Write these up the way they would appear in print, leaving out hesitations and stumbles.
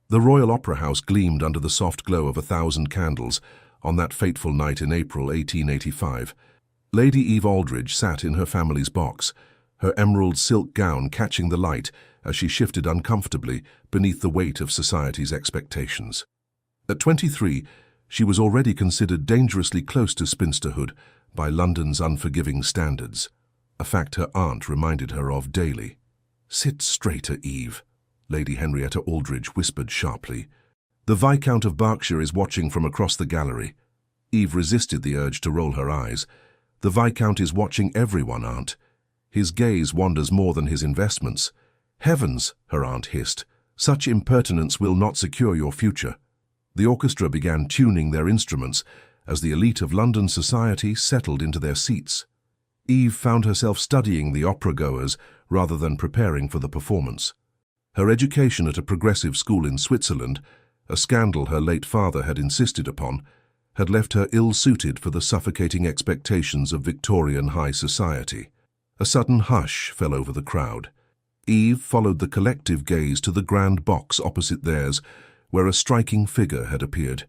The Royal Opera House gleamed under the soft glow of 1,000 candles on that fateful night in April 1885. Lady Eve Aldridge sat in her family's box, her emerald silk gown catching the light as she shifted uncomfortably beneath the weight of society's expectations. At 23, she was already considered dangerously close to spinsterhood by London's unforgiving standards, a fact her aunt reminded her of daily. "Sit straighter, Eve," Lady Henrietta Aldridge whispered sharply. "The Viscount of Berkshire is watching from across the gallery." Eve resisted the urge to roll her eyes. "The Viscount is watching everyone, Aunt. His gaze wanders more than his investments." "Heavens," her aunt hissed, "such impertinence will not secure your future." The orchestra began tuning their instruments as the elite of London society settled into their seats. Eve found herself studying the opera-goers rather than preparing for the performance. Her education at a progressive school in Switzerland, a scandal her late father had insisted upon, had left her ill-suited for the suffocating expectations of Victorian high society. A sudden hush fell over the crowd. Eve followed the collective gaze to the grand box opposite theirs, where a striking figure had appeared.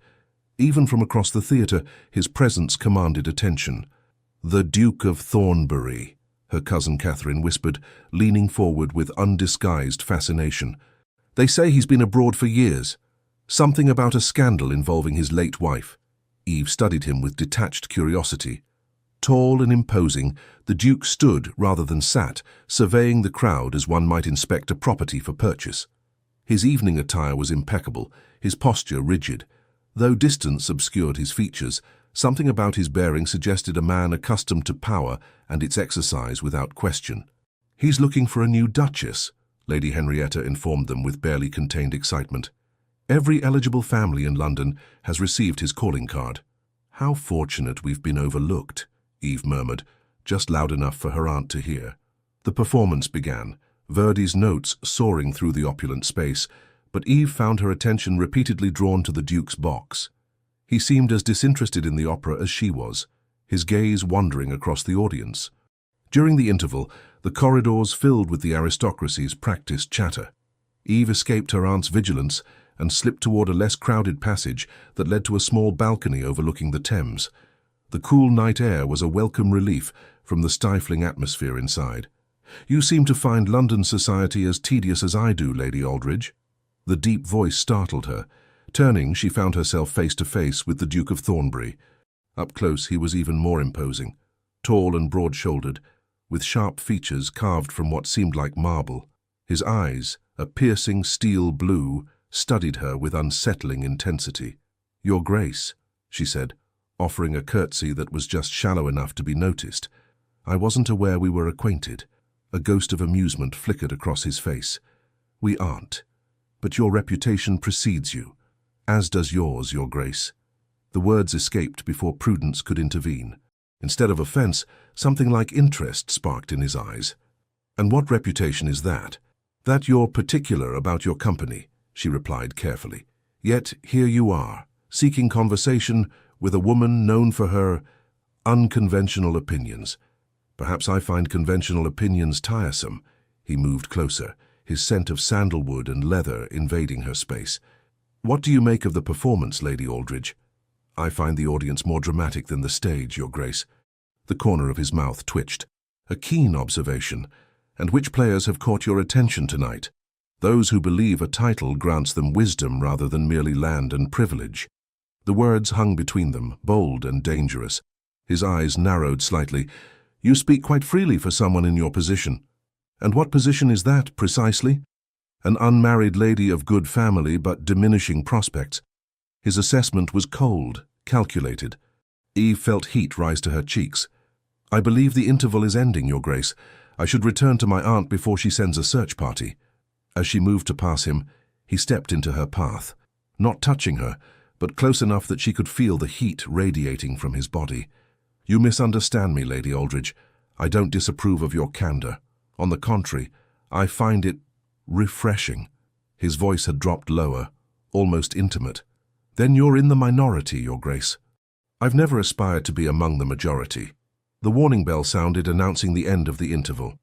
Even from across the theatre, his presence commanded attention. "The Duke of Thornbury," her cousin Catherine whispered, leaning forward with undisguised fascination. "They say he's been abroad for years. Something about a scandal involving his late wife." Eve studied him with detached curiosity. Tall and imposing, the Duke stood rather than sat, surveying the crowd as one might inspect a property for purchase. His evening attire was impeccable, his posture rigid. Though distance obscured his features, something about his bearing suggested a man accustomed to power and its exercise without question. "He's looking for a new duchess," Lady Henrietta informed them with barely contained excitement. "Every eligible family in London has received his calling card." "How fortunate we've been overlooked," Eve murmured, just loud enough for her aunt to hear. The performance began, Verdi's notes soaring through the opulent space, but Eve found her attention repeatedly drawn to the Duke's box. He seemed as disinterested in the opera as she was, his gaze wandering across the audience. During the interval, the corridors filled with the aristocracy's practiced chatter. Eve escaped her aunt's vigilance and slipped toward a less crowded passage that led to a small balcony overlooking the Thames. The cool night air was a welcome relief from the stifling atmosphere inside. "You seem to find London society as tedious as I do, Lady Aldridge." The deep voice startled her. Turning, she found herself face to face with the Duke of Thornbury. Up close, he was even more imposing, tall and broad-shouldered, with sharp features carved from what seemed like marble. His eyes, a piercing steel blue, studied her with unsettling intensity. "Your Grace," she said, offering a curtsy that was just shallow enough to be noticed. "I wasn't aware we were acquainted." A ghost of amusement flickered across his face. "We aren't. But your reputation precedes you, as does yours, Your Grace." The words escaped before prudence could intervene. Instead of offense, something like interest sparked in his eyes. "And what reputation is that?" "That you're particular about your company," she replied carefully. "Yet here you are, seeking conversation with a woman known for her unconventional opinions." "Perhaps I find conventional opinions tiresome." He moved closer, his scent of sandalwood and leather invading her space. "What do you make of the performance, Lady Aldridge?" "I find the audience more dramatic than the stage, Your Grace." The corner of his mouth twitched. "A keen observation. And which players have caught your attention tonight?" "Those who believe a title grants them wisdom rather than merely land and privilege." The words hung between them, bold and dangerous. His eyes narrowed slightly. "You speak quite freely for someone in your position." "And what position is that, precisely?" "An unmarried lady of good family but diminishing prospects." His assessment was cold, calculated. Eve felt heat rise to her cheeks. "I believe the interval is ending, Your Grace. I should return to my aunt before she sends a search party." As she moved to pass him, he stepped into her path, not touching her, but close enough that she could feel the heat radiating from his body. "You misunderstand me, Lady Aldridge. I don't disapprove of your candor. On the contrary, I find it refreshing." His voice had dropped lower, almost intimate. "Then you're in the minority, Your Grace." "I've never aspired to be among the majority." The warning bell sounded, announcing the end of the interval.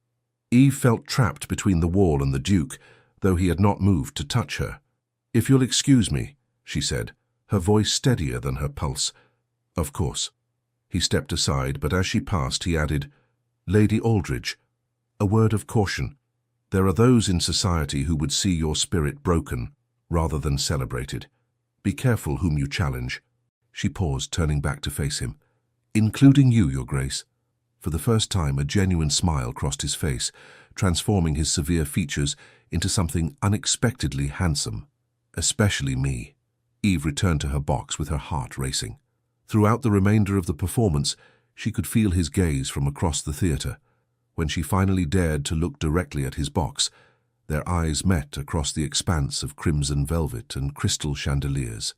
Eve felt trapped between the wall and the Duke, though he had not moved to touch her. "If you'll excuse me," she said, her voice steadier than her pulse. "Of course." He stepped aside, but as she passed, he added, "Lady Aldridge, a word of caution. There are those in society who would see your spirit broken rather than celebrated. Be careful whom you challenge." She paused, turning back to face him. "Including you, Your Grace." For the first time, a genuine smile crossed his face, transforming his severe features into something unexpectedly handsome. "Especially me." Eve returned to her box with her heart racing. Throughout the remainder of the performance, she could feel his gaze from across the theatre. When she finally dared to look directly at his box, their eyes met across the expanse of crimson velvet and crystal chandeliers.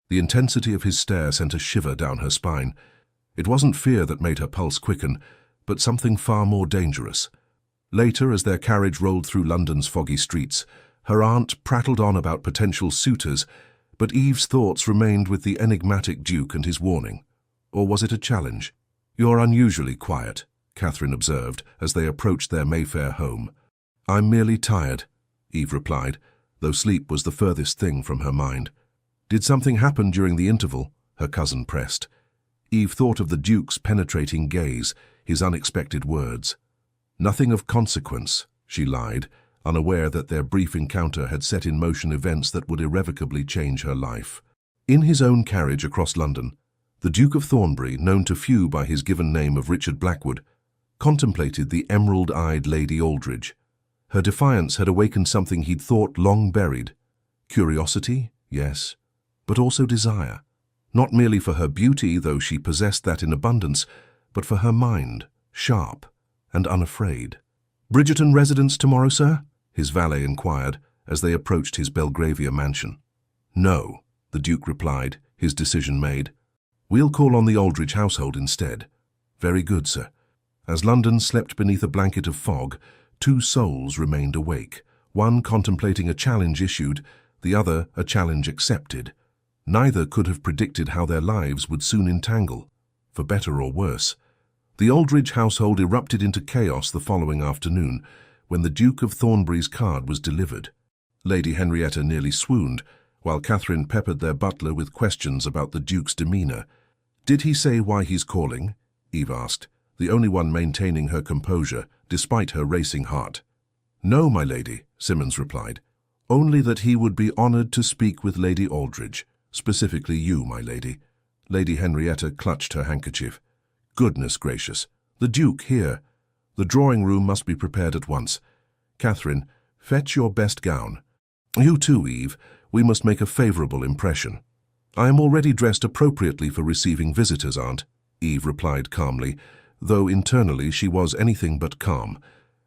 The intensity of his stare sent a shiver down her spine. It wasn't fear that made her pulse quicken, but something far more dangerous. Later, as their carriage rolled through London's foggy streets, her aunt prattled on about potential suitors, but Eve's thoughts remained with the enigmatic Duke and his warning. Or was it a challenge? "You're unusually quiet," Catherine observed as they approached their Mayfair home. "I'm merely tired," Eve replied, though sleep was the furthest thing from her mind. "Did something happen during the interval?" her cousin pressed. Eve thought of the Duke's penetrating gaze, his unexpected words. "Nothing of consequence," she lied, unaware that their brief encounter had set in motion events that would irrevocably change her life. In his own carriage across London, the Duke of Thornbury, known to few by his given name of Richard Blackwood, contemplated the emerald-eyed Lady Aldridge. Her defiance had awakened something he'd thought long buried. Curiosity, yes, but also desire. Not merely for her beauty, though she possessed that in abundance, but for her mind, sharp and unafraid. "Bridgerton residence tomorrow, sir?" his valet inquired as they approached his Belgravia mansion. "No," the Duke replied, his decision made. "We'll call on the Aldridge household instead." "Very good, sir." As London slept beneath a blanket of fog, two souls remained awake, one contemplating a challenge issued, the other a challenge accepted. Neither could have predicted how their lives would soon entangle, for better or worse. The Aldridge household erupted into chaos the following afternoon, when the Duke of Thornbury's card was delivered. Lady Henrietta nearly swooned, while Catherine peppered their butler with questions about the Duke's demeanour. "Did he say why he's calling?" Eve asked, the only one maintaining her composure, despite her racing heart. "No, my lady," Simmons replied. "Only that he would be honoured to speak with Lady Aldridge, specifically you, my lady." Lady Henrietta clutched her handkerchief. "Goodness gracious, the Duke here. The drawing-room must be prepared at once. Catherine, fetch your best gown. You too, Eve. We must make a favourable impression." "I am already dressed appropriately for receiving visitors, Aunt," Eve replied calmly, though internally she was anything but calm.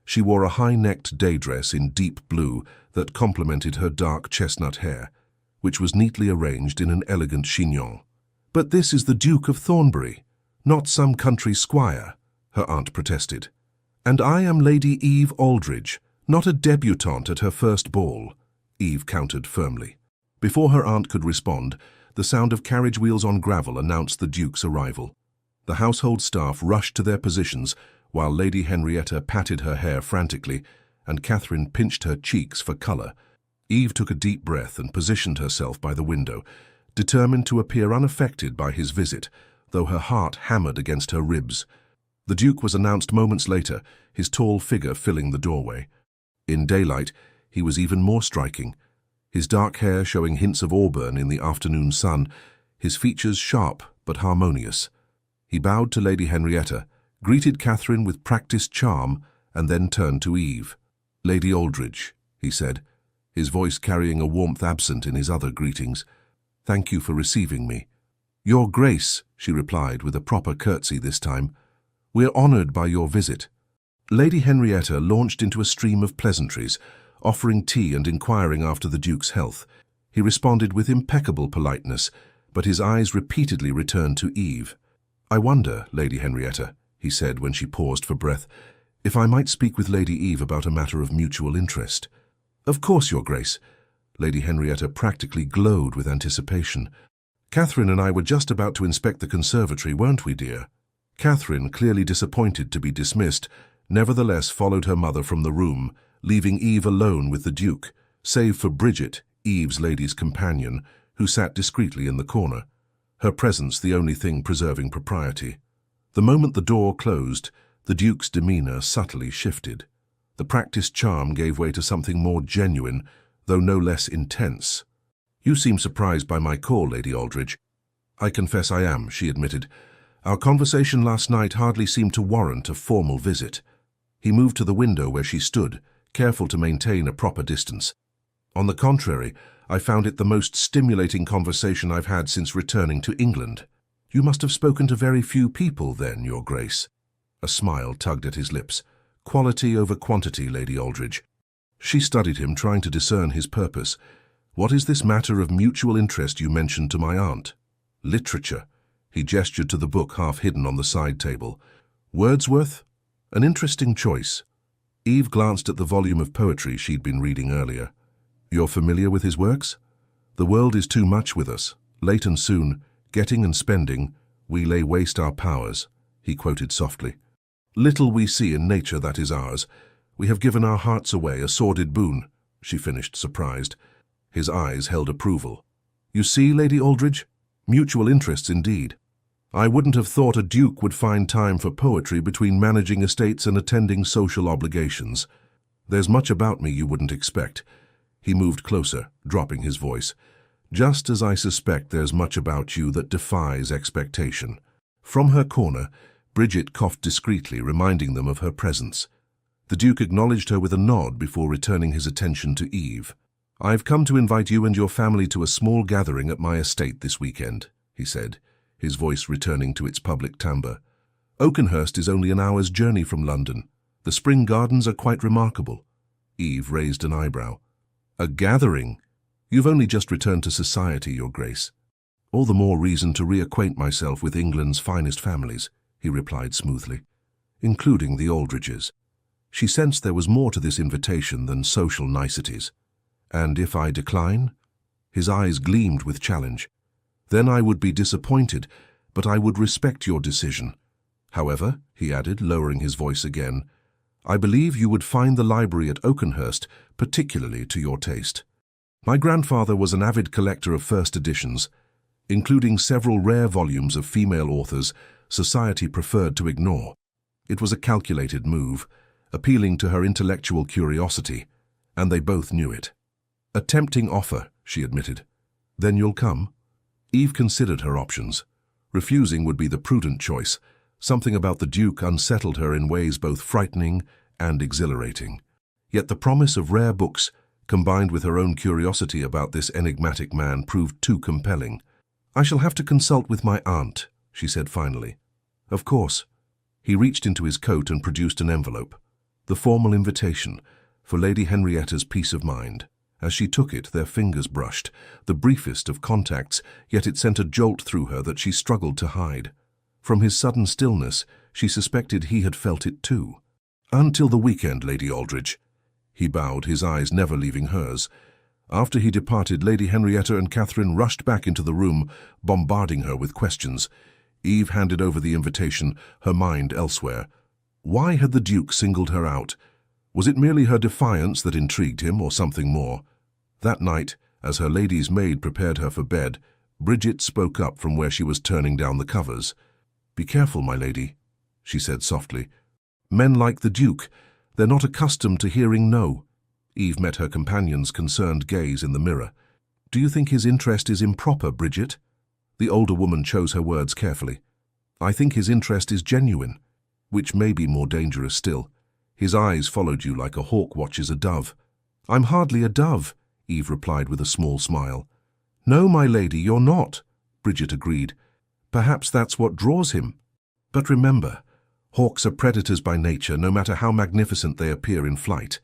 She wore a high-necked day dress in deep blue that complemented her dark chestnut hair, which was neatly arranged in an elegant chignon. "But this is the Duke of Thornbury, not some country squire," her aunt protested. "And I am Lady Eve Aldridge, not a debutante at her first ball," Eve countered firmly. Before her aunt could respond, the sound of carriage wheels on gravel announced the Duke's arrival. The household staff rushed to their positions, while Lady Henrietta patted her hair frantically, and Catherine pinched her cheeks for colour. Eve took a deep breath and positioned herself by the window, determined to appear unaffected by his visit, though her heart hammered against her ribs. The Duke was announced moments later, his tall figure filling the doorway. In daylight, he was even more striking, his dark hair showing hints of auburn in the afternoon sun, his features sharp but harmonious. He bowed to Lady Henrietta, greeted Catherine with practiced charm, and then turned to Eve. "Lady Aldridge," he said, his voice carrying a warmth absent in his other greetings. "Thank you for receiving me." "Your Grace," she replied with a proper curtsy this time. "We're honoured by your visit." Lady Henrietta launched into a stream of pleasantries, offering tea and inquiring after the Duke's health. He responded with impeccable politeness, but his eyes repeatedly returned to Eve. "I wonder, Lady Henrietta," he said when she paused for breath, "if I might speak with Lady Eve about a matter of mutual interest." "Of course, Your Grace." Lady Henrietta practically glowed with anticipation. "Catherine and I were just about to inspect the conservatory, weren't we, dear?" Catherine, clearly disappointed to be dismissed, nevertheless followed her mother from the room, leaving Eve alone with the Duke. Save for Bridget, Eve's lady's companion, who sat discreetly in the corner, her presence the only thing preserving propriety. The moment the door closed, the Duke's demeanour subtly shifted. The practiced charm gave way to something more genuine, though no less intense. "You seem surprised by my call, Lady Aldridge." "I confess I am," she admitted. "Our conversation last night hardly seemed to warrant a formal visit." He moved to the window where she stood, careful to maintain a proper distance. "On the contrary, I found it the most stimulating conversation I've had since returning to England." "You must have spoken to very few people then, Your Grace." A smile tugged at his lips. "Quality over quantity, Lady Aldridge." She studied him, trying to discern his purpose. "What is this matter of mutual interest you mentioned to my aunt?" "Literature." He gestured to the book half hidden on the side table. "Wordsworth? An interesting choice." Eve glanced at the volume of poetry she'd been reading earlier. "You're familiar with his works?" "The world is too much with us. Late and soon, getting and spending, we lay waste our powers," he quoted softly. "Little we see in nature that is ours. We have given our hearts away, a sordid boon," she finished, surprised. His eyes held approval. "You see, Lady Aldridge? Mutual interests indeed. I wouldn't have thought a duke would find time for poetry between managing estates and attending social obligations. There's much about me you wouldn't expect." He moved closer, dropping his voice. "Just as I suspect there's much about you that defies expectation." From her corner, Bridget coughed discreetly, reminding them of her presence. The Duke acknowledged her with a nod before returning his attention to Eve. "I've come to invite you and your family to a small gathering at my estate this weekend," he said, his voice returning to its public timbre. "Oakenhurst is only an hour's journey from London. The spring gardens are quite remarkable." Eve raised an eyebrow. "A gathering? You've only just returned to society, Your Grace." "All the more reason to reacquaint myself with England's finest families," he replied smoothly, "including the Aldridges." She sensed there was more to this invitation than social niceties. "And if I decline?" His eyes gleamed with challenge. "Then I would be disappointed, but I would respect your decision. However," he added, lowering his voice again, "I believe you would find the library at Oakenhurst particularly to your taste. My grandfather was an avid collector of first editions, including several rare volumes of female authors society preferred to ignore. It was a calculated move, appealing to her intellectual curiosity, and they both knew it." "A tempting offer," she admitted. "Then you'll come?" Eve considered her options. Refusing would be the prudent choice. Something about the Duke unsettled her in ways both frightening and exhilarating. Yet the promise of rare books, combined with her own curiosity about this enigmatic man, proved too compelling. "I shall have to consult with my aunt," she said finally. "Of course." He reached into his coat and produced an envelope. The formal invitation, for Lady Henrietta's peace of mind. As she took it, their fingers brushed, the briefest of contacts, yet it sent a jolt through her that she struggled to hide. From his sudden stillness, she suspected he had felt it too. "Until the weekend, Lady Aldridge." He bowed, his eyes never leaving hers. After he departed, Lady Henrietta and Catherine rushed back into the room, bombarding her with questions. Eve handed over the invitation, her mind elsewhere. Why had the Duke singled her out? Was it merely her defiance that intrigued him, or something more? That night, as her lady's maid prepared her for bed, Bridget spoke up from where she was turning down the covers. "Be careful, my lady," she said softly. "Men like the Duke, they're not accustomed to hearing no." Eve met her companion's concerned gaze in the mirror. "Do you think his interest is improper, Bridget?" The older woman chose her words carefully. "I think his interest is genuine, which may be more dangerous still. His eyes followed you like a hawk watches a dove." "I'm hardly a dove," Eve replied with a small smile. "No, my lady, you're not," Bridget agreed. "Perhaps that's what draws him. But remember, hawks are predators by nature, no matter how magnificent they appear in flight."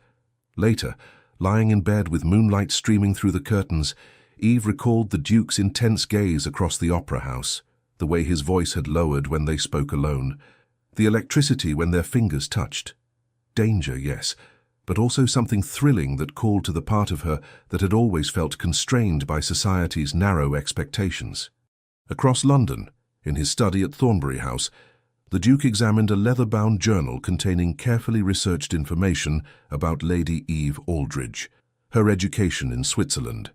Later, lying in bed with moonlight streaming through the curtains, Eve recalled the Duke's intense gaze across the opera house, the way his voice had lowered when they spoke alone, the electricity when their fingers touched. Danger, yes, but also something thrilling that called to the part of her that had always felt constrained by society's narrow expectations. Across London, in his study at Thornbury House, the Duke examined a leather-bound journal containing carefully researched information about Lady Eve Aldridge, her education in Switzerland,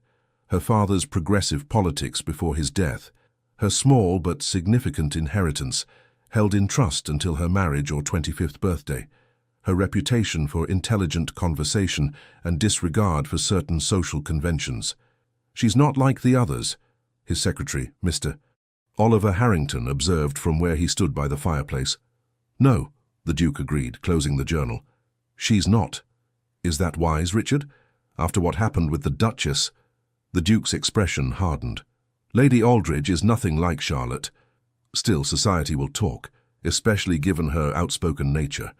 her father's progressive politics before his death, her small but significant inheritance, held in trust until her marriage or 25th birthday, her reputation for intelligent conversation and disregard for certain social conventions. "She's not like the others," his secretary, Mr. Oliver Harrington, observed from where he stood by the fireplace. "No," the Duke agreed, closing the journal. "She's not." "Is that wise, Richard? After what happened with the Duchess?" The Duke's expression hardened. "Lady Aldridge is nothing like Charlotte. Still, society will talk, especially given her outspoken nature."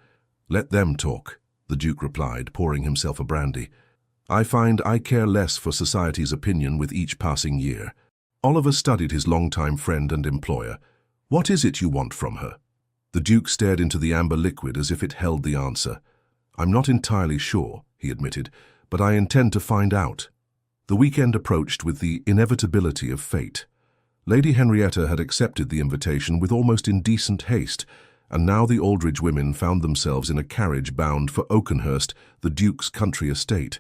"Let them talk," the Duke replied, pouring himself a brandy. "I find I care less for society's opinion with each passing year." Oliver studied his longtime friend and employer. "What is it you want from her?" The Duke stared into the amber liquid as if it held the answer. "I'm not entirely sure," he admitted, "but I intend to find out." The weekend approached with the inevitability of fate. Lady Henrietta had accepted the invitation with almost indecent haste, and now the Aldridge women found themselves in a carriage bound for Oakenhurst, the Duke's country estate.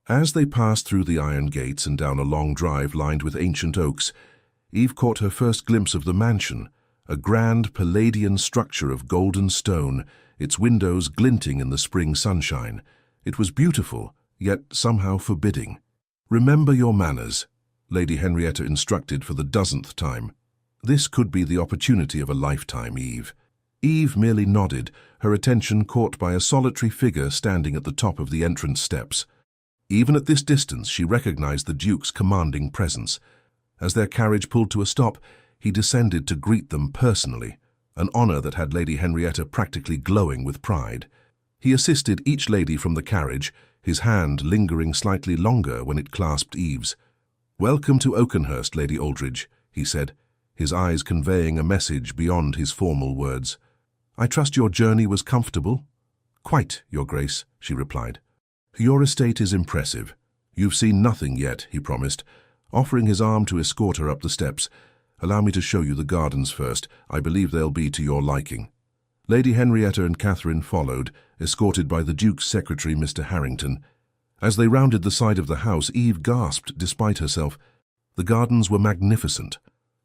As they passed through the iron gates and down a long drive lined with ancient oaks, Eve caught her first glimpse of the mansion, a grand Palladian structure of golden stone, its windows glinting in the spring sunshine. It was beautiful, yet somehow forbidding. "Remember your manners," Lady Henrietta instructed for the dozenth time. "This could be the opportunity of a lifetime, Eve." Eve merely nodded, her attention caught by a solitary figure standing at the top of the entrance steps. Even at this distance, she recognized the Duke's commanding presence. As their carriage pulled to a stop, he descended to greet them personally, an honor that had Lady Henrietta practically glowing with pride. He assisted each lady from the carriage, his hand lingering slightly longer when it clasped Eve's. "Welcome to Oakenhurst, Lady Aldridge," he said, his eyes conveying a message beyond his formal words. "I trust your journey was comfortable?" "Quite, Your Grace," she replied. "Your estate is impressive. You've seen nothing yet," he promised, offering his arm to escort her up the steps. "Allow me to show you the gardens first. I believe they'll be to your liking." Lady Henrietta and Catherine followed, escorted by the Duke's secretary, Mr. Harrington. As they rounded the side of the house, Eve gasped despite herself. The gardens were magnificent,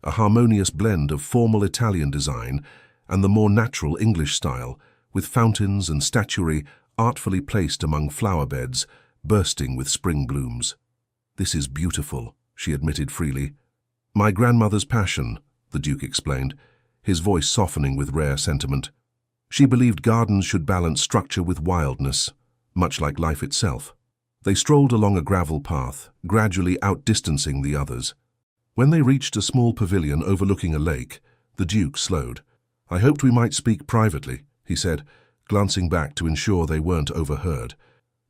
a harmonious blend of formal Italian design and the more natural English style, with fountains and statuary artfully placed among flower beds, bursting with spring blooms. "This is beautiful," she admitted freely. "My grandmother's passion," the Duke explained, his voice softening with rare sentiment. "She believed gardens should balance structure with wildness, much like life itself." They strolled along a gravel path, gradually outdistancing the others. When they reached a small pavilion overlooking a lake, the Duke slowed. "I hoped we might speak privately," he said, glancing back to ensure they weren't overheard.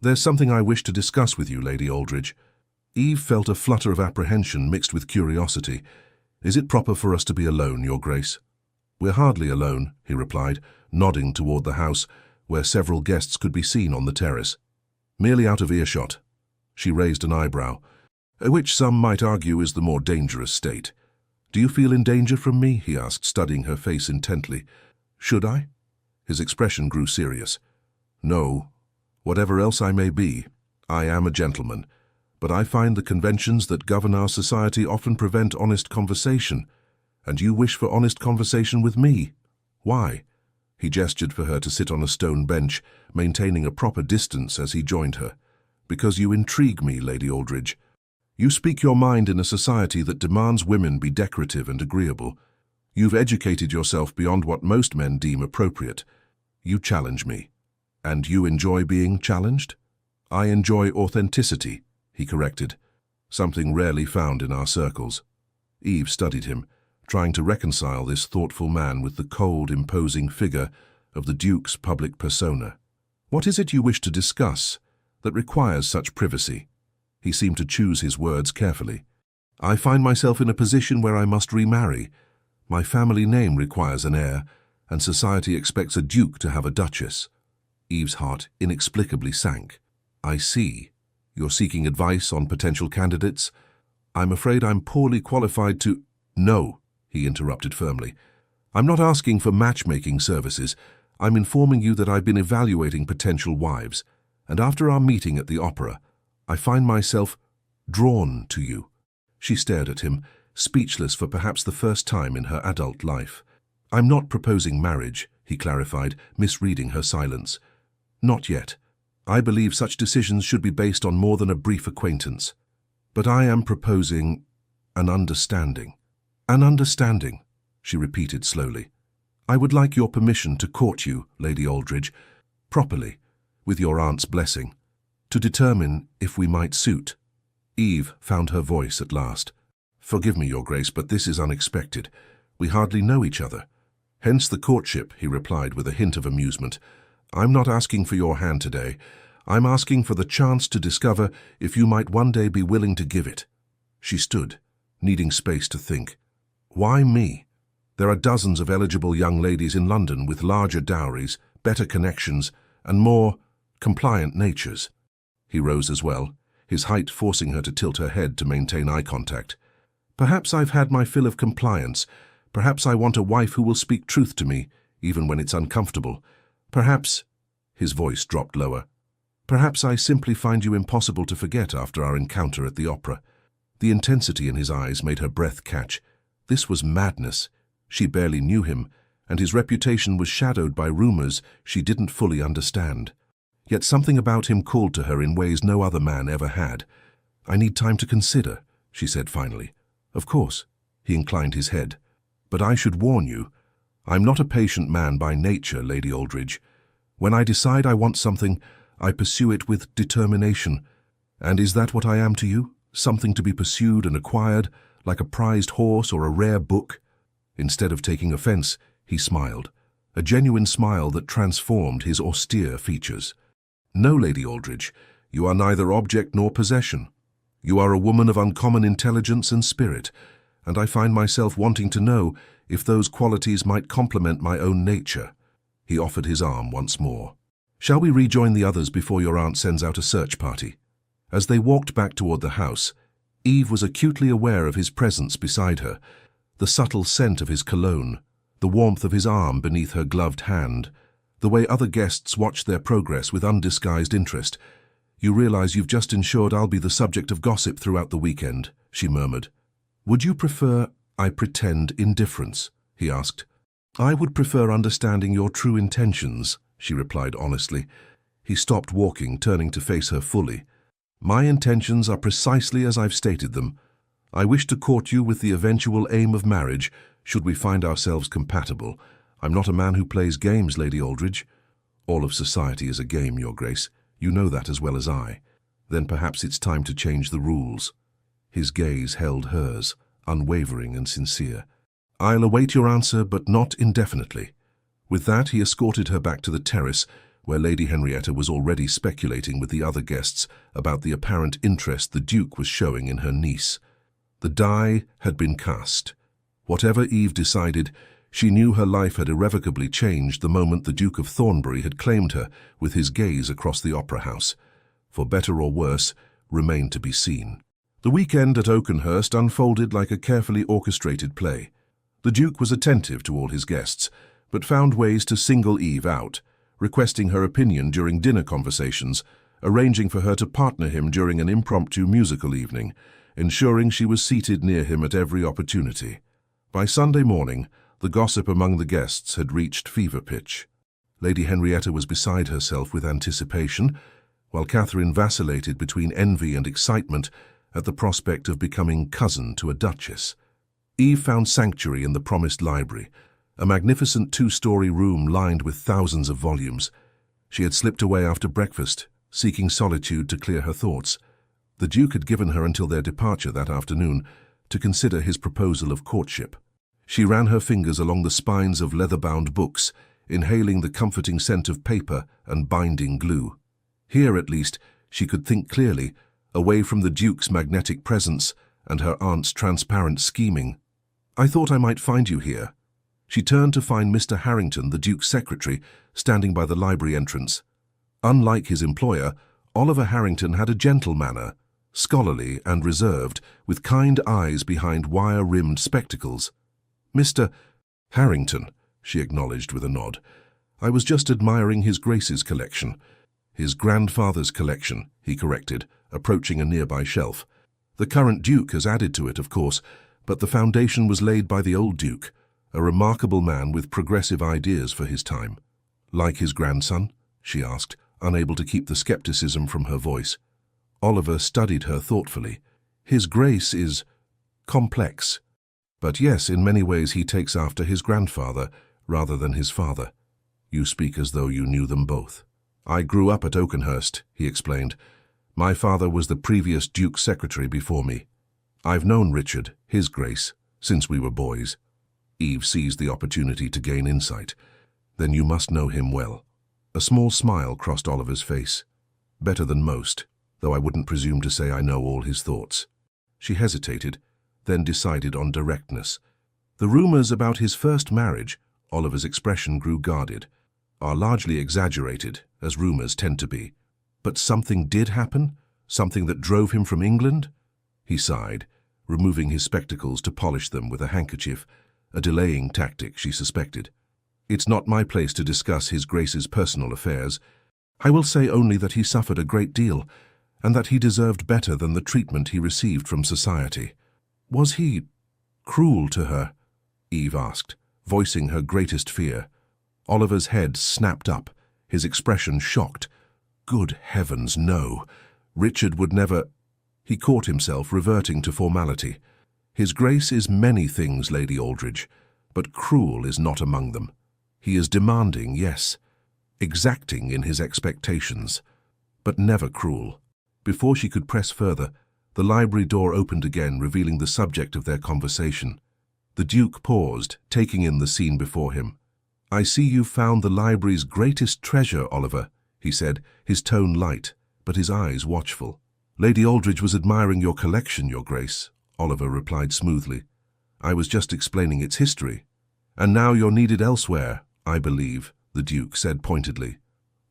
"There's something I wish to discuss with you, Lady Aldridge." Eve felt a flutter of apprehension mixed with curiosity. "Is it proper for us to be alone, Your Grace?" "We're hardly alone," he replied, nodding toward the house, where several guests could be seen on the terrace. "Merely out of earshot." She raised an eyebrow, which some might argue is the more dangerous state. "Do you feel in danger from me?" he asked, studying her face intently. "Should I?" His expression grew serious. "No. Whatever else I may be, I am a gentleman. But I find the conventions that govern our society often prevent honest conversation. And you wish for honest conversation with me. Why?" He gestured for her to sit on a stone bench, maintaining a proper distance as he joined her. "Because you intrigue me, Lady Aldridge. You speak your mind in a society that demands women be decorative and agreeable. You've educated yourself beyond what most men deem appropriate. You challenge me. And you enjoy being challenged?" "I enjoy authenticity," he corrected, something rarely found in our circles. Eve studied him, trying to reconcile this thoughtful man with the cold, imposing figure of the Duke's public persona. "What is it you wish to discuss that requires such privacy?" He seemed to choose his words carefully. "I find myself in a position where I must remarry. My family name requires an heir, and society expects a duke to have a duchess." Eve's heart inexplicably sank. "I see. You're seeking advice on potential candidates? I'm afraid I'm poorly qualified to—" "No," he interrupted firmly. "I'm not asking for matchmaking services. I'm informing you that I've been evaluating potential wives, and after our meeting at the opera, I find myself drawn to you." She stared at him, speechless for perhaps the first time in her adult life. "I'm not proposing marriage," he clarified, misreading her silence. "Not yet. I believe such decisions should be based on more than a brief acquaintance. But I am proposing an understanding." "An understanding," she repeated slowly. "I would like your permission to court you, Lady Aldridge, properly, with your aunt's blessing, to determine if we might suit." Eve found her voice at last. "Forgive me, Your Grace, but this is unexpected. We hardly know each other." "Hence the courtship," he replied with a hint of amusement. "I'm not asking for your hand today. I'm asking for the chance to discover if you might one day be willing to give it." She stood, needing space to think. "Why me? There are dozens of eligible young ladies in London with larger dowries, better connections, and more compliant natures." He rose as well, his height forcing her to tilt her head to maintain eye contact. "Perhaps I've had my fill of compliance. Perhaps I want a wife who will speak truth to me, even when it's uncomfortable. Perhaps—" his voice dropped lower. "Perhaps I simply find you impossible to forget after our encounter at the opera." The intensity in his eyes made her breath catch. This was madness. She barely knew him, and his reputation was shadowed by rumors she didn't fully understand. Yet something about him called to her in ways no other man ever had. "I need time to consider," she said finally. "Of course," he inclined his head. "But I should warn you, I'm not a patient man by nature, Lady Aldridge. When I decide I want something, I pursue it with determination. And is that what I am to you? Something to be pursued and acquired, like a prized horse or a rare book?" Instead of taking offense, he smiled, a genuine smile that transformed his austere features. "No, Lady Aldridge, you are neither object nor possession. You are a woman of uncommon intelligence and spirit, and I find myself wanting to know if those qualities might complement my own nature." He offered his arm once more. "Shall we rejoin the others before your aunt sends out a search party?" As they walked back toward the house, Eve was acutely aware of his presence beside her, the subtle scent of his cologne, the warmth of his arm beneath her gloved hand, the way other guests watched their progress with undisguised interest. "You realize you've just ensured I'll be the subject of gossip throughout the weekend," she murmured. "Would you prefer I pretend indifference?" he asked. "I would prefer understanding your true intentions," she replied honestly. He stopped walking, turning to face her fully. "My intentions are precisely as I've stated them. I wish to court you with the eventual aim of marriage, should we find ourselves compatible. I'm not a man who plays games, Lady Aldridge. All of society is a game, Your Grace. You know that as well as I. Then perhaps it's time to change the rules." His gaze held hers, unwavering and sincere. "I'll await your answer, but not indefinitely." With that, he escorted her back to the terrace, where Lady Henrietta was already speculating with the other guests about the apparent interest the Duke was showing in her niece. The die had been cast. Whatever Eve decided, she knew her life had irrevocably changed the moment the Duke of Thornbury had claimed her with his gaze across the opera house. For better or worse, remained to be seen. The weekend at Oakenhurst unfolded like a carefully orchestrated play. The Duke was attentive to all his guests, but found ways to single Eve out, requesting her opinion during dinner conversations, arranging for her to partner him during an impromptu musical evening, ensuring she was seated near him at every opportunity. By Sunday morning, the gossip among the guests had reached fever pitch. Lady Henrietta was beside herself with anticipation, while Catherine vacillated between envy and excitement at the prospect of becoming cousin to a duchess. Eve found sanctuary in the promised library, a magnificent two-story room lined with thousands of volumes. She had slipped away after breakfast, seeking solitude to clear her thoughts. The Duke had given her until their departure that afternoon to consider his proposal of courtship. She ran her fingers along the spines of leather-bound books, inhaling the comforting scent of paper and binding glue. Here, at least, she could think clearly, away from the Duke's magnetic presence and her aunt's transparent scheming. "I thought I might find you here." She turned to find Mr. Harrington, the Duke's secretary, standing by the library entrance. Unlike his employer, Oliver Harrington had a gentle manner, scholarly and reserved, with kind eyes behind wire-rimmed spectacles. "Mr. Harrington," she acknowledged with a nod. "I was just admiring His Grace's collection." "His grandfather's collection," he corrected, approaching a nearby shelf. The current Duke has added to it, of course, but the foundation was laid by the old Duke, a remarkable man with progressive ideas for his time. Like his grandson? She asked, unable to keep the skepticism from her voice. Oliver studied her thoughtfully. His grace is complex. But yes, in many ways he takes after his grandfather rather than his father. You speak as though you knew them both. I grew up at Oakenhurst, he explained. My father was the previous Duke's secretary before me. I've known Richard, his grace, since we were boys. Eve seized the opportunity to gain insight. Then you must know him well. A small smile crossed Oliver's face. Better than most, though I wouldn't presume to say I know all his thoughts. She hesitated, then decided on directness. The rumors about his first marriage, Oliver's expression grew guarded, are largely exaggerated, as rumors tend to be. But something did happen? Something that drove him from England? He sighed, removing his spectacles to polish them with a handkerchief, a delaying tactic, she suspected. It's not my place to discuss His Grace's personal affairs. I will say only that he suffered a great deal, and that he deserved better than the treatment he received from society. Was he cruel to her? Eve asked, voicing her greatest fear. Oliver's head snapped up, his expression shocked. Good heavens, no. Richard would never... He caught himself reverting to formality. His Grace is many things, Lady Aldridge, but cruel is not among them. He is demanding, yes, exacting in his expectations, but never cruel. Before she could press further, the library door opened again, revealing the subject of their conversation. The Duke paused, taking in the scene before him. I see you've found the library's greatest treasure, Oliver, he said, his tone light, but his eyes watchful. Lady Aldridge was admiring your collection, Your Grace, Oliver replied smoothly. I was just explaining its history. And now you're needed elsewhere, I believe, the Duke said pointedly.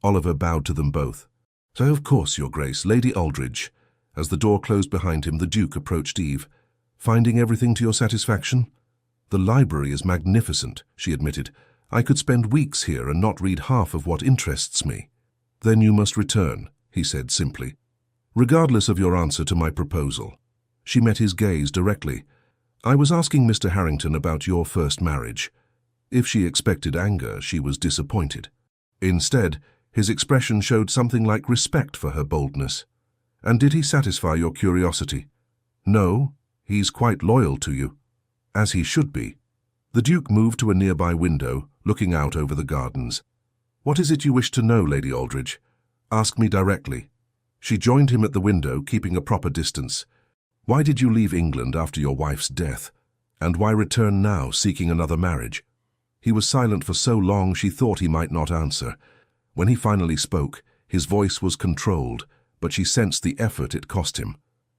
Oliver bowed to them both. So of course, Your Grace, Lady Aldridge. As the door closed behind him, the Duke approached Eve. Finding everything to your satisfaction? The library is magnificent, she admitted. I could spend weeks here and not read half of what interests me. Then you must return, he said simply. Regardless of your answer to my proposal. She met his gaze directly. I was asking Mr. Harrington about your first marriage. If she expected anger, she was disappointed. Instead, his expression showed something like respect for her boldness. And did he satisfy your curiosity? No, he's quite loyal to you. As he should be. The Duke moved to a nearby window, looking out over the gardens. What is it you wish to know, Lady Aldridge? Ask me directly. She joined him at the window, keeping a proper distance. Why did you leave England after your wife's death? And why return now, seeking another marriage? He was silent for so long she thought he might not answer. When he finally spoke, his voice was controlled, but she sensed the effort it cost him.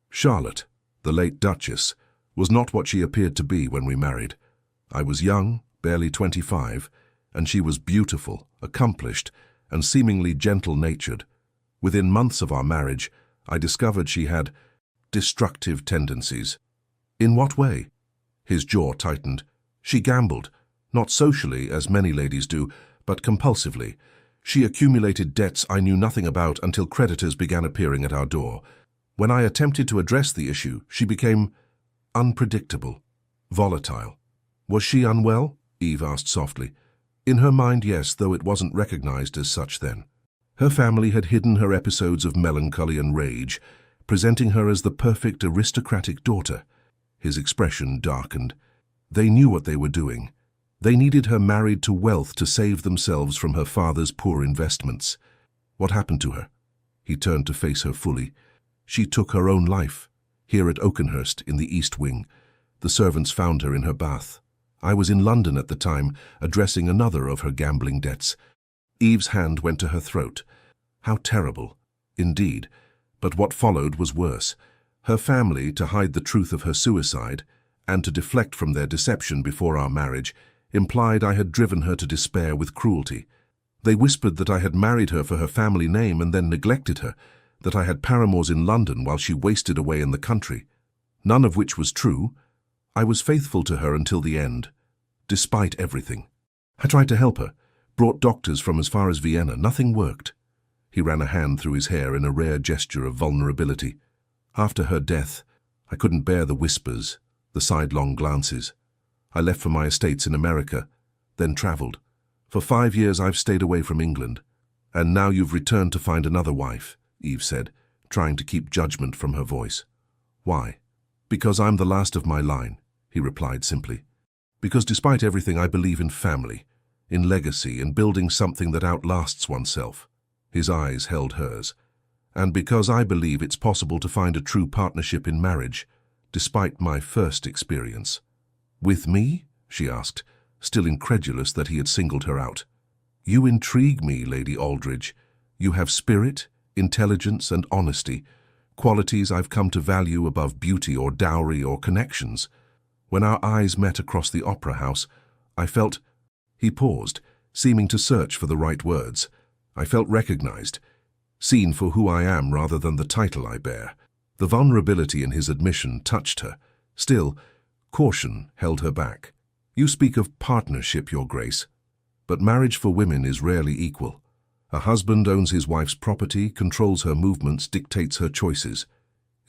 Charlotte, the late Duchess, was not what she appeared to be when we married. I was young, barely 25, and she was beautiful, accomplished, and seemingly gentle-natured. Within months of our marriage, I discovered she had destructive tendencies. In what way? His jaw tightened. She gambled, not socially, as many ladies do, but compulsively. She accumulated debts I knew nothing about until creditors began appearing at our door. When I attempted to address the issue, she became unpredictable, volatile. Was she unwell? Eve asked softly. In her mind, yes, though it wasn't recognized as such then. Her family had hidden her episodes of melancholy and rage, presenting her as the perfect aristocratic daughter. His expression darkened. They knew what they were doing. They needed her married to wealth to save themselves from her father's poor investments. What happened to her? He turned to face her fully. She took her own life, here at Oakenhurst in the East Wing. The servants found her in her bath. I was in London at the time, addressing another of her gambling debts. Eve's hand went to her throat. How terrible, indeed. But what followed was worse. Her family, to hide the truth of her suicide, and to deflect from their deception before our marriage, implied I had driven her to despair with cruelty. They whispered that I had married her for her family name and then neglected her, that I had paramours in London while she wasted away in the country. None of which was true. I was faithful to her until the end, despite everything. I tried to help her, brought doctors from as far as Vienna. Nothing worked. He ran a hand through his hair in a rare gesture of vulnerability. After her death, I couldn't bear the whispers, the sidelong glances. I left for my estates in America, then travelled. For 5 years I've stayed away from England. And now you've returned to find another wife, Eve said, trying to keep judgment from her voice. Why? Because I'm the last of my line, he replied simply. Because despite everything I believe in family, in legacy, in building something that outlasts oneself. His eyes held hers. And because I believe it's possible to find a true partnership in marriage, despite my first experience. With me? She asked, still incredulous that he had singled her out. You intrigue me, Lady Aldridge. You have spirit, intelligence, and honesty, qualities I've come to value above beauty or dowry or connections. When our eyes met across the opera house, I felt... He paused, seeming to search for the right words. I felt recognized, seen for who I am rather than the title I bear. The vulnerability in his admission touched her. Still, caution held her back. You speak of partnership, Your Grace, but marriage for women is rarely equal. A husband owns his wife's property, controls her movements, dictates her choices.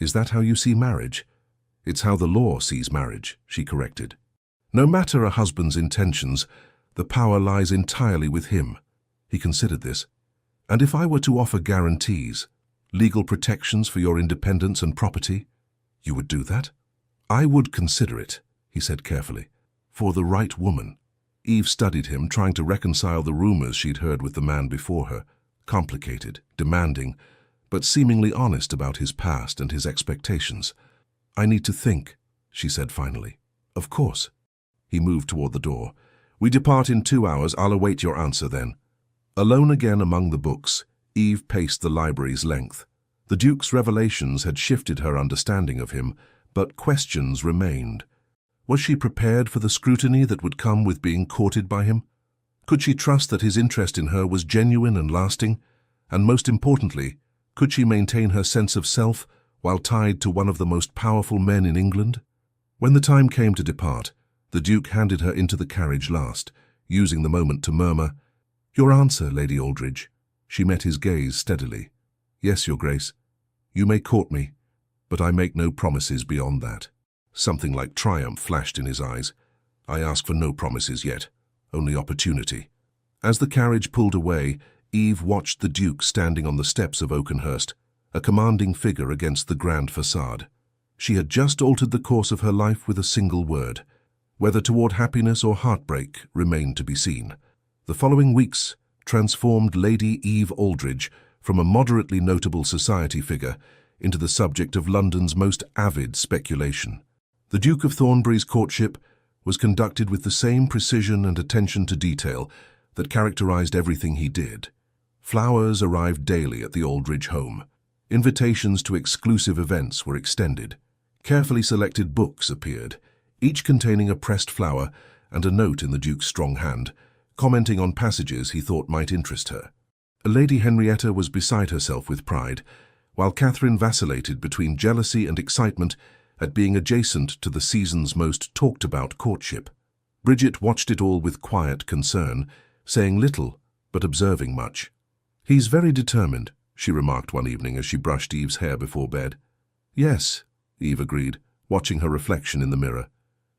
Is that how you see marriage? It's how the law sees marriage, she corrected. No matter a husband's intentions, the power lies entirely with him. He considered this. And if I were to offer guarantees, legal protections for your independence and property, you would do that? I would consider it, he said carefully. For the right woman. Eve studied him, trying to reconcile the rumors she'd heard with the man before her. Complicated, demanding, but seemingly honest about his past and his expectations. I need to think, she said finally. Of course. He moved toward the door. We depart in 2 hours. I'll await your answer then. Alone again among the books, Eve paced the library's length. The Duke's revelations had shifted her understanding of him, but questions remained. Was she prepared for the scrutiny that would come with being courted by him? Could she trust that his interest in her was genuine and lasting? And most importantly, could she maintain her sense of self while tied to one of the most powerful men in England? When the time came to depart, the Duke handed her into the carriage last, using the moment to murmur, Your answer, Lady Aldridge. She met his gaze steadily. Yes, Your Grace. You may court me, but I make no promises beyond that. Something like triumph flashed in his eyes. I ask for no promises yet, only opportunity. As the carriage pulled away, Eve watched the Duke standing on the steps of Oakenhurst, a commanding figure against the grand facade. She had just altered the course of her life with a single word. Whether toward happiness or heartbreak remained to be seen. The following weeks transformed Lady Eve Aldridge from a moderately notable society figure into the subject of London's most avid speculation. The Duke of Thornbury's courtship was conducted with the same precision and attention to detail that characterized everything he did. Flowers arrived daily at the Aldridge home. Invitations to exclusive events were extended. Carefully selected books appeared, each containing a pressed flower and a note in the Duke's strong hand, commenting on passages he thought might interest her. Lady Henrietta was beside herself with pride, while Catherine vacillated between jealousy and excitement at being adjacent to the season's most talked-about courtship. Bridget watched it all with quiet concern, saying little but observing much. He's very determined, she remarked one evening as she brushed Eve's hair before bed. Yes, Eve agreed, watching her reflection in the mirror.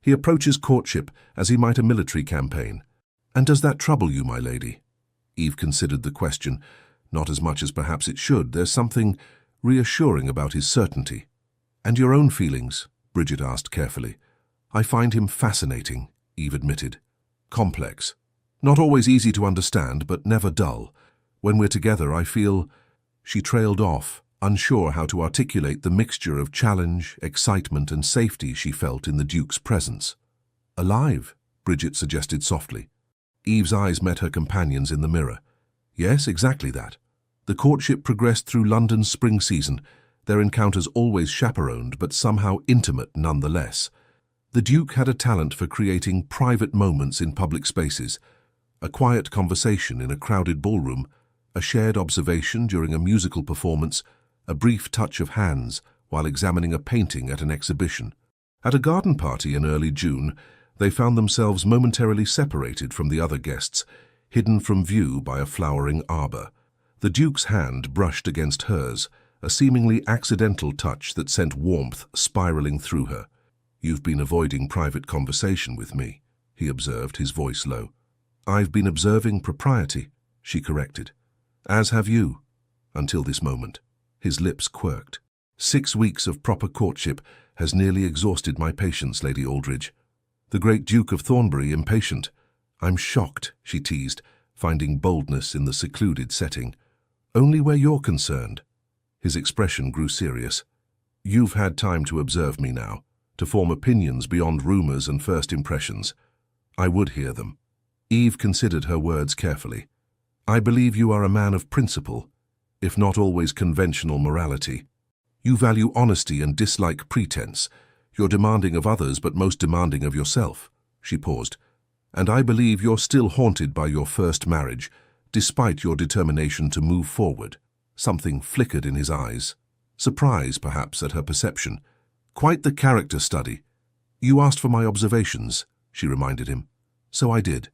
He approaches courtship as he might a military campaign. And does that trouble you, my lady? Eve considered the question. Not as much as perhaps it should. There's something reassuring about his certainty. And your own feelings? Bridget asked carefully. I find him fascinating, Eve admitted. Complex. Not always easy to understand, but never dull. When we're together, I feel... She trailed off, unsure how to articulate the mixture of challenge, excitement, and safety she felt in the Duke's presence. Alive, Bridget suggested softly. Eve's eyes met her companion's in the mirror. Yes, exactly that. The courtship progressed through London's spring season, their encounters always chaperoned but somehow intimate nonetheless. The Duke had a talent for creating private moments in public spaces, a quiet conversation in a crowded ballroom, a shared observation during a musical performance, a brief touch of hands while examining a painting at an exhibition. At a garden party in early June, they found themselves momentarily separated from the other guests, hidden from view by a flowering arbor. The Duke's hand brushed against hers, a seemingly accidental touch that sent warmth spiraling through her. "You've been avoiding private conversation with me," he observed, his voice low. "I've been observing propriety," she corrected. "As have you, until this moment." His lips quirked. "6 weeks of proper courtship has nearly exhausted my patience, Lady Aldridge. The great Duke of Thornbury impatient. I'm shocked," she teased, finding boldness in the secluded setting. "Only where you're concerned." His expression grew serious. "You've had time to observe me now, to form opinions beyond rumors and first impressions. I would hear them." Eve considered her words carefully. "I believe you are a man of principle, if not always conventional morality. You value honesty and dislike pretense. You're demanding of others, but most demanding of yourself." She paused. "And I believe you're still haunted by your first marriage, despite your determination to move forward." Something flickered in his eyes. Surprise, perhaps, at her perception. "Quite the character study." "You asked for my observations," she reminded him. "So I did."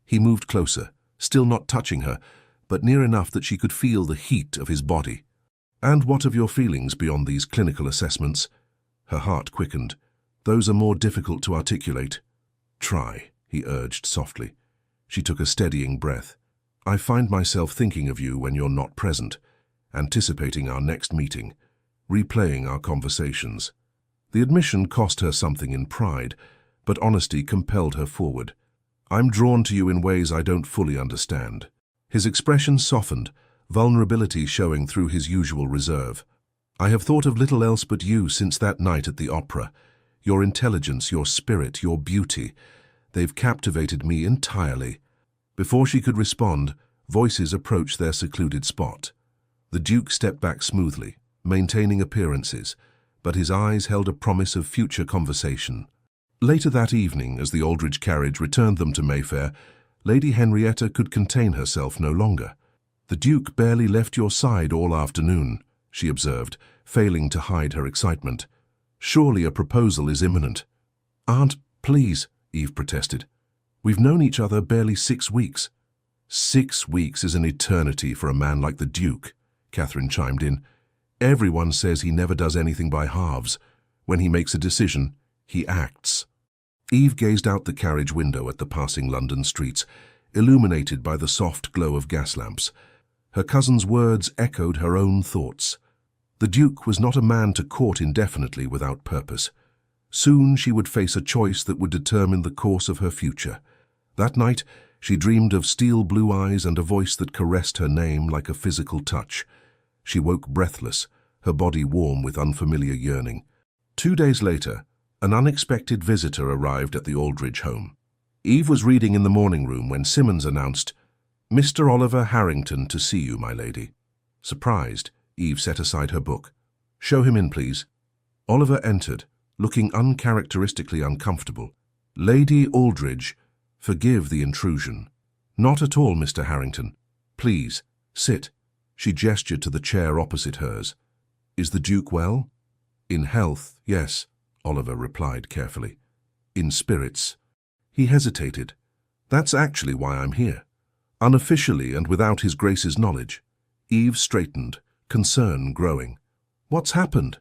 He moved closer, still not touching her, but near enough that she could feel the heat of his body. "And what of your feelings beyond these clinical assessments?" Her heart quickened. "Those are more difficult to articulate." "Try," he urged softly. She took a steadying breath. "I find myself thinking of you when you're not present, anticipating our next meeting, replaying our conversations." The admission cost her something in pride, but honesty compelled her forward. "I'm drawn to you in ways I don't fully understand." His expression softened, vulnerability showing through his usual reserve. "I have thought of little else but you since that night at the opera. Your intelligence, your spirit, your beauty. They've captivated me entirely." Before she could respond, voices approached their secluded spot. The Duke stepped back smoothly, maintaining appearances, but his eyes held a promise of future conversation. Later that evening, as the Aldridge carriage returned them to Mayfair, Lady Henrietta could contain herself no longer. "The Duke barely left your side all afternoon," she observed, failing to hide her excitement. "Surely a proposal is imminent." "Aunt, please," Eve protested. "We've known each other barely 6 weeks." "6 weeks is an eternity for a man like the Duke," Catherine chimed in. "Everyone says he never does anything by halves. When he makes a decision, he acts." Eve gazed out the carriage window at the passing London streets, illuminated by the soft glow of gas lamps. Her cousin's words echoed her own thoughts. The Duke was not a man to court indefinitely without purpose. Soon she would face a choice that would determine the course of her future. That night, she dreamed of steel blue eyes and a voice that caressed her name like a physical touch. She woke breathless, her body warm with unfamiliar yearning. 2 days later, an unexpected visitor arrived at the Aldridge home. Eve was reading in the morning room when Simmons announced, "Mr. Oliver Harrington to see you, my lady." Surprised, Eve set aside her book. "Show him in, please." Oliver entered, looking uncharacteristically uncomfortable. "Lady Aldridge, forgive the intrusion." "Not at all, Mr. Harrington. Please, sit." She gestured to the chair opposite hers. "Is the Duke well?" "In health, yes," Oliver replied carefully. "In spirits." He hesitated. "That's actually why I'm here." Unofficially and without His Grace's knowledge. Eve straightened, concern growing. "What's happened?"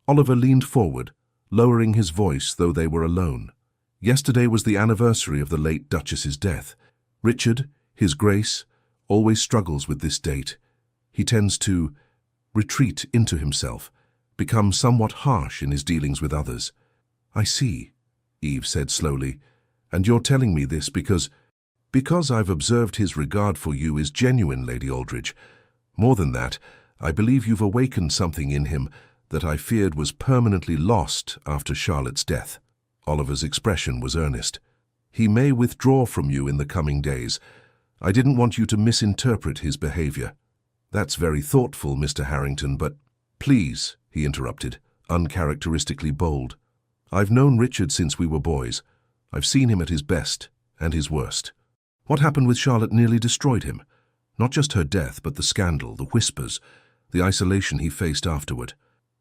Oliver leaned forward, lowering his voice though they were alone. "Yesterday was the anniversary of the late Duchess's death. Richard, His Grace, always struggles with this date. He tends to retreat into himself, become somewhat harsh in his dealings with others." "I see," Eve said slowly, "and you're telling me this because I've observed his regard for you is genuine, Lady Aldridge. More than that, I believe you've awakened something in him that I feared was permanently lost after Charlotte's death." Oliver's expression was earnest. "He may withdraw from you in the coming days. I didn't want you to misinterpret his behavior." "That's very thoughtful, Mr. Harrington, but—" "Please," he interrupted, uncharacteristically bold. "I've known Richard since we were boys. I've seen him at his best and his worst. What happened with Charlotte nearly destroyed him. Not just her death, but the scandal, the whispers, the isolation he faced afterward."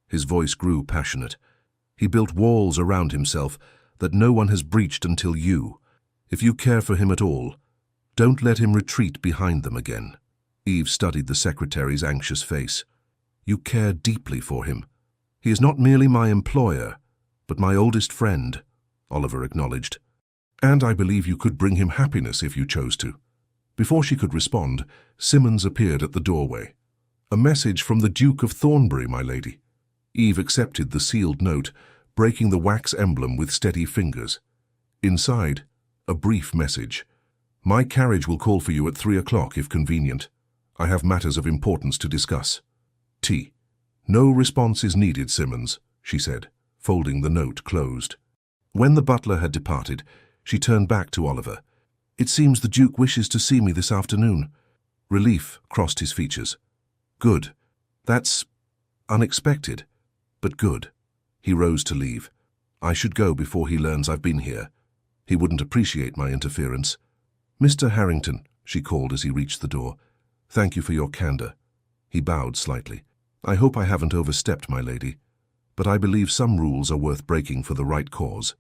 His voice grew passionate. "He built walls around himself that no one has breached until you. If you care for him at all, don't let him retreat behind them again." Eve studied the secretary's anxious face. You care deeply for him. He is not merely my employer, but my oldest friend, Oliver acknowledged. And I believe you could bring him happiness if you chose to. Before she could respond, Simmons appeared at the doorway. A message from the Duke of Thornbury, my lady. Eve accepted the sealed note, breaking the wax emblem with steady fingers. Inside, a brief message. My carriage will call for you at 3 o'clock if convenient. I have matters of importance to discuss. T. No response is needed, Simmons, she said, folding the note closed. When the butler had departed, she turned back to Oliver. It seems the Duke wishes to see me this afternoon. Relief crossed his features. Good. That's unexpected, but good. He rose to leave. I should go before he learns I've been here. He wouldn't appreciate my interference. Mr. Harrington, she called as he reached the door. Thank you for your candor. He bowed slightly. I hope I haven't overstepped, my lady, but I believe some rules are worth breaking for the right cause.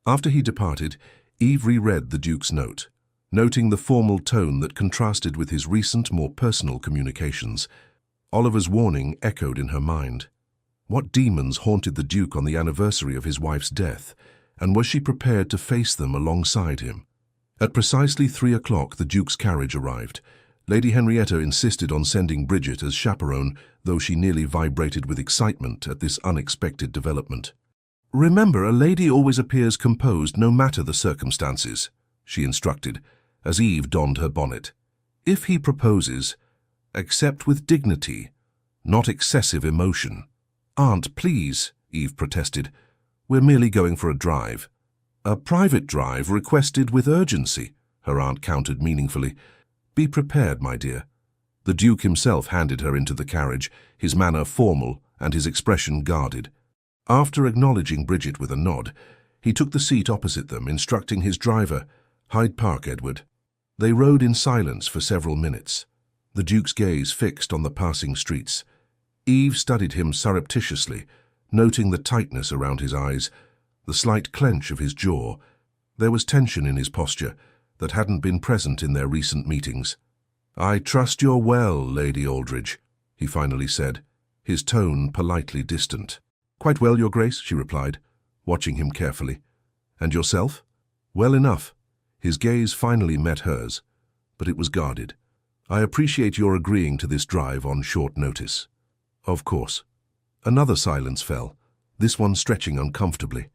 After he departed, Eve reread the Duke's note, noting the formal tone that contrasted with his recent, more personal communications. Oliver's warning echoed in her mind. What demons haunted the Duke on the anniversary of his wife's death, and was she prepared to face them alongside him? At precisely 3 o'clock, the Duke's carriage arrived. Lady Henrietta insisted on sending Bridget as chaperone, though she nearly vibrated with excitement at this unexpected development. Remember, a lady always appears composed no matter the circumstances, she instructed, as Eve donned her bonnet. If he proposes, accept with dignity, not excessive emotion. Aunt, please, Eve protested. We're merely going for a drive. A private drive requested with urgency, her aunt countered meaningfully. Be prepared, my dear. The Duke himself handed her into the carriage, his manner formal and his expression guarded. After acknowledging Bridget with a nod, he took the seat opposite them, instructing his driver, Hyde Park, Edward. They rode in silence for several minutes, the Duke's gaze fixed on the passing streets. Eve studied him surreptitiously, noting the tightness around his eyes, the slight clench of his jaw. There was tension in his posture that hadn't been present in their recent meetings. I trust you're well, Lady Aldridge, he finally said, his tone politely distant. Quite well, Your Grace, she replied, watching him carefully. And yourself? Well enough. His gaze finally met hers, but it was guarded. I appreciate your agreeing to this drive on short notice. Of course. Another silence fell, this one stretching uncomfortably.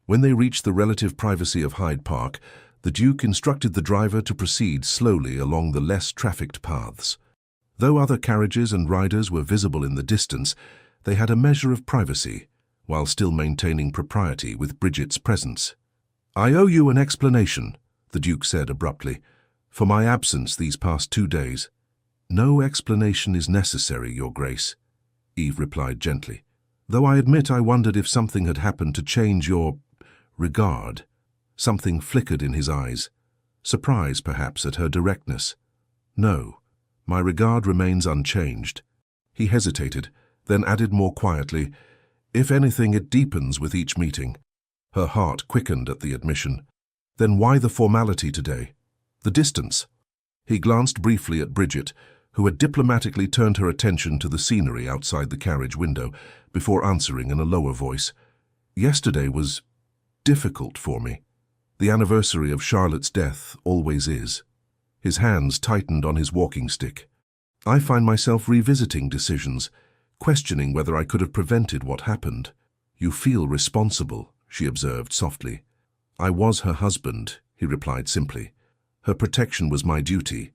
When they reached the relative privacy of Hyde Park, the Duke instructed the driver to proceed slowly along the less trafficked paths. Though other carriages and riders were visible in the distance, they had a measure of privacy, while still maintaining propriety with Bridget's presence. I owe you an explanation, the Duke said abruptly, for my absence these past 2 days. No explanation is necessary, Your Grace, Eve replied gently, though I admit I wondered if something had happened to change your regard. Something flickered in his eyes, surprise perhaps at her directness. No, my regard remains unchanged. He hesitated, then added more quietly, if anything, it deepens with each meeting. Her heart quickened at the admission. Then why the formality today? The distance? He glanced briefly at Bridget, who had diplomatically turned her attention to the scenery outside the carriage window, before answering in a lower voice. Yesterday was difficult for me. The anniversary of Charlotte's death always is. His hands tightened on his walking stick. I find myself revisiting decisions, questioning whether I could have prevented what happened. You feel responsible, she observed softly. I was her husband, he replied simply. Her protection was my duty,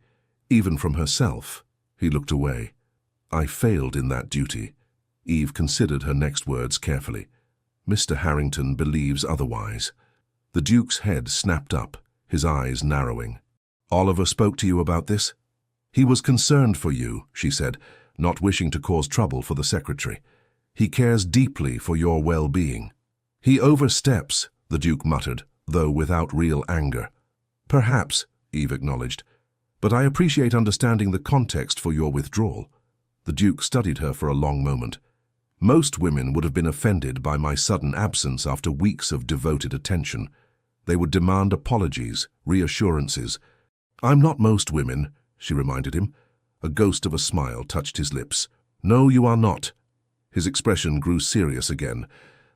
even from herself. He looked away. I failed in that duty. Eve considered her next words carefully. Mr. Harrington believes otherwise. The Duke's head snapped up, his eyes narrowing. Oliver spoke to you about this? He was concerned for you, she said, not wishing to cause trouble for the secretary. He cares deeply for your well-being. He oversteps, the Duke muttered, though without real anger. Perhaps, Eve acknowledged, but I appreciate understanding the context for your withdrawal. The Duke studied her for a long moment. Most women would have been offended by my sudden absence after weeks of devoted attention. They would demand apologies, reassurances. I'm not most women, she reminded him. A ghost of a smile touched his lips. No, you are not. His expression grew serious again.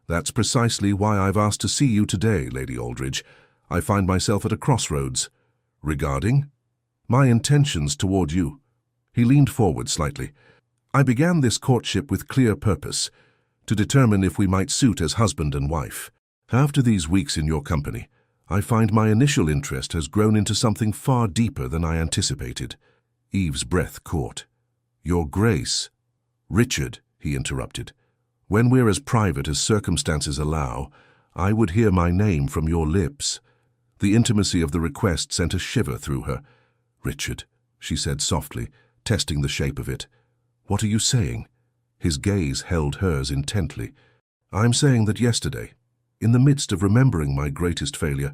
That's precisely why I've asked to see you today, Lady Aldridge. I find myself at a crossroads. Regarding? My intentions toward you. He leaned forward slightly. I began this courtship with clear purpose, to determine if we might suit as husband and wife. After these weeks in your company, I find my initial interest has grown into something far deeper than I anticipated. Eve's breath caught. Your Grace. Richard, he interrupted. When we're as private as circumstances allow, I would hear my name from your lips. The intimacy of the request sent a shiver through her. Richard, she said softly, testing the shape of it. What are you saying? His gaze held hers intently. I'm saying that yesterday, in the midst of remembering my greatest failure,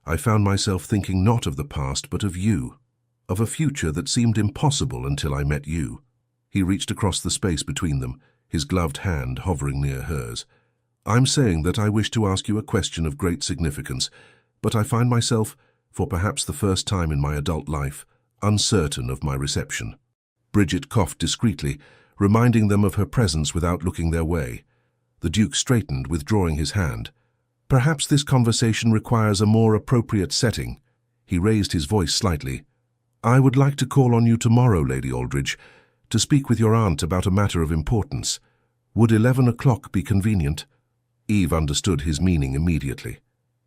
I found myself thinking not of the past but of you, of a future that seemed impossible until I met you. He reached across the space between them, his gloved hand hovering near hers. I'm saying that I wish to ask you a question of great significance, but I find myself, for perhaps the first time in my adult life, uncertain of my reception. Bridget coughed discreetly, reminding them of her presence without looking their way. The Duke straightened, withdrawing his hand. Perhaps this conversation requires a more appropriate setting. He raised his voice slightly. I would like to call on you tomorrow, Lady Aldridge, to speak with your aunt about a matter of importance. Would 11 o'clock be convenient? Eve understood his meaning immediately.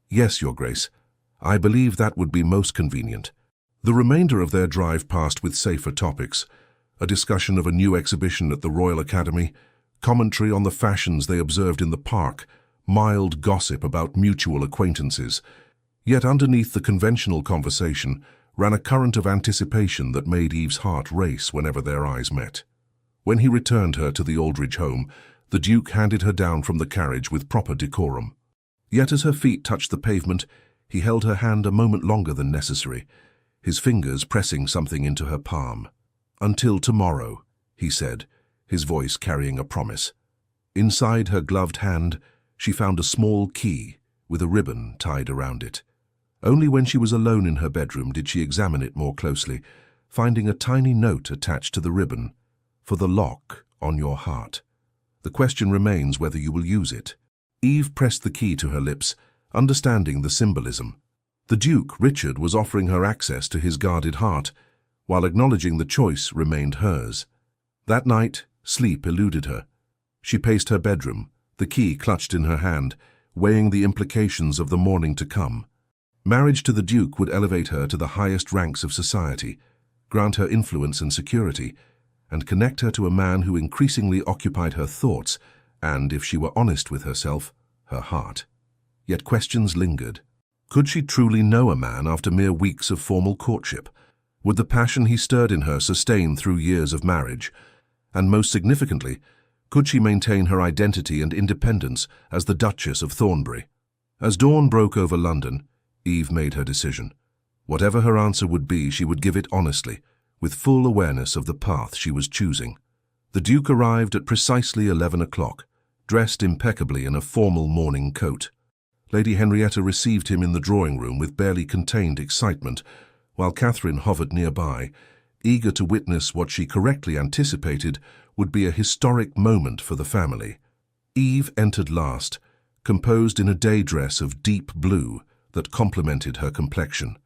Yes, Your Grace. I believe that would be most convenient. The remainder of their drive passed with safer topics. A discussion of a new exhibition at the Royal Academy, commentary on the fashions they observed in the park, mild gossip about mutual acquaintances. Yet underneath the conventional conversation ran a current of anticipation that made Eve's heart race whenever their eyes met. When he returned her to the Aldridge home, the Duke handed her down from the carriage with proper decorum. Yet as her feet touched the pavement, he held her hand a moment longer than necessary, his fingers pressing something into her palm. Until tomorrow, he said, his voice carrying a promise. Inside her gloved hand, she found a small key with a ribbon tied around it. Only when she was alone in her bedroom did she examine it more closely, finding a tiny note attached to the ribbon. For the lock on your heart. The question remains whether you will use it. Eve pressed the key to her lips, understanding the symbolism. The Duke, Richard, was offering her access to his guarded heart, while acknowledging the choice remained hers. That night, sleep eluded her. She paced her bedroom, the key clutched in her hand, weighing the implications of the morning to come. Marriage to the Duke would elevate her to the highest ranks of society, grant her influence and security, and connect her to a man who increasingly occupied her thoughts and, if she were honest with herself, her heart. Yet questions lingered. Could she truly know a man after mere weeks of formal courtship? Would the passion he stirred in her sustain through years of marriage? And most significantly, could she maintain her identity and independence as the Duchess of Thornbury? As dawn broke over London, Eve made her decision. Whatever her answer would be, she would give it honestly, with full awareness of the path she was choosing. The Duke arrived at precisely 11 o'clock, dressed impeccably in a formal morning coat. Lady Henrietta received him in the drawing-room with barely contained excitement, while Catherine hovered nearby, eager to witness what she correctly anticipated would be a historic moment for the family. Eve entered last, composed in a day dress of deep blue that complemented her complexion.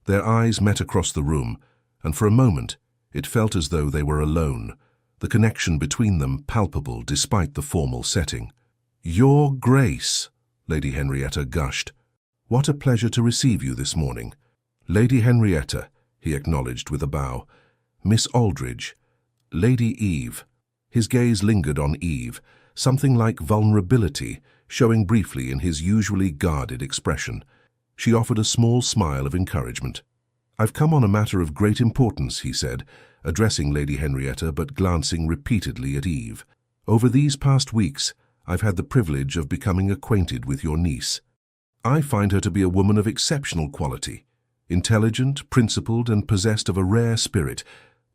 Their eyes met across the room, and for a moment it felt as though they were alone, the connection between them palpable despite the formal setting. "Your Grace," Lady Henrietta gushed. "What a pleasure to receive you this morning." "Lady Henrietta," he acknowledged with a bow. "Miss Aldridge." "Lady Eve." His gaze lingered on Eve, something like vulnerability showing briefly in his usually guarded expression. She offered a small smile of encouragement. "I've come on a matter of great importance," he said, addressing Lady Henrietta but glancing repeatedly at Eve. "Over these past weeks, I've had the privilege of becoming acquainted with your niece. I find her to be a woman of exceptional quality, intelligent, principled, and possessed of a rare spirit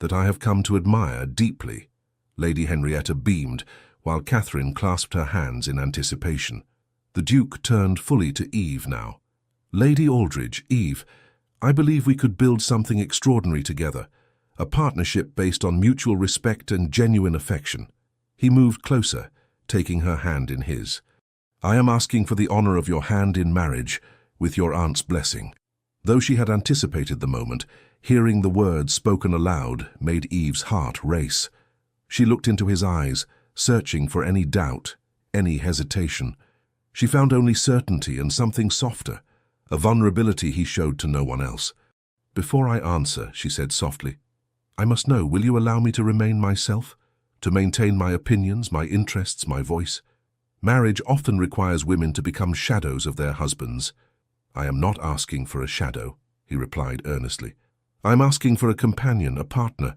that I have come to admire deeply." Lady Henrietta beamed, while Catherine clasped her hands in anticipation. The Duke turned fully to Eve now. "Lady Aldridge, Eve, I believe we could build something extraordinary together, a partnership based on mutual respect and genuine affection. He moved closer, taking her hand in his. "I am asking for the honor of your hand in marriage, with your aunt's blessing." Though she had anticipated the moment, hearing the words spoken aloud made Eve's heart race. She looked into his eyes, searching for any doubt, any hesitation. She found only certainty and something softer, a vulnerability he showed to no one else. "Before I answer," she said softly, "I must know, will you allow me to remain myself? To maintain my opinions, my interests, my voice? Marriage often requires women to become shadows of their husbands." "I am not asking for a shadow," he replied earnestly. "I am asking for a companion, a partner.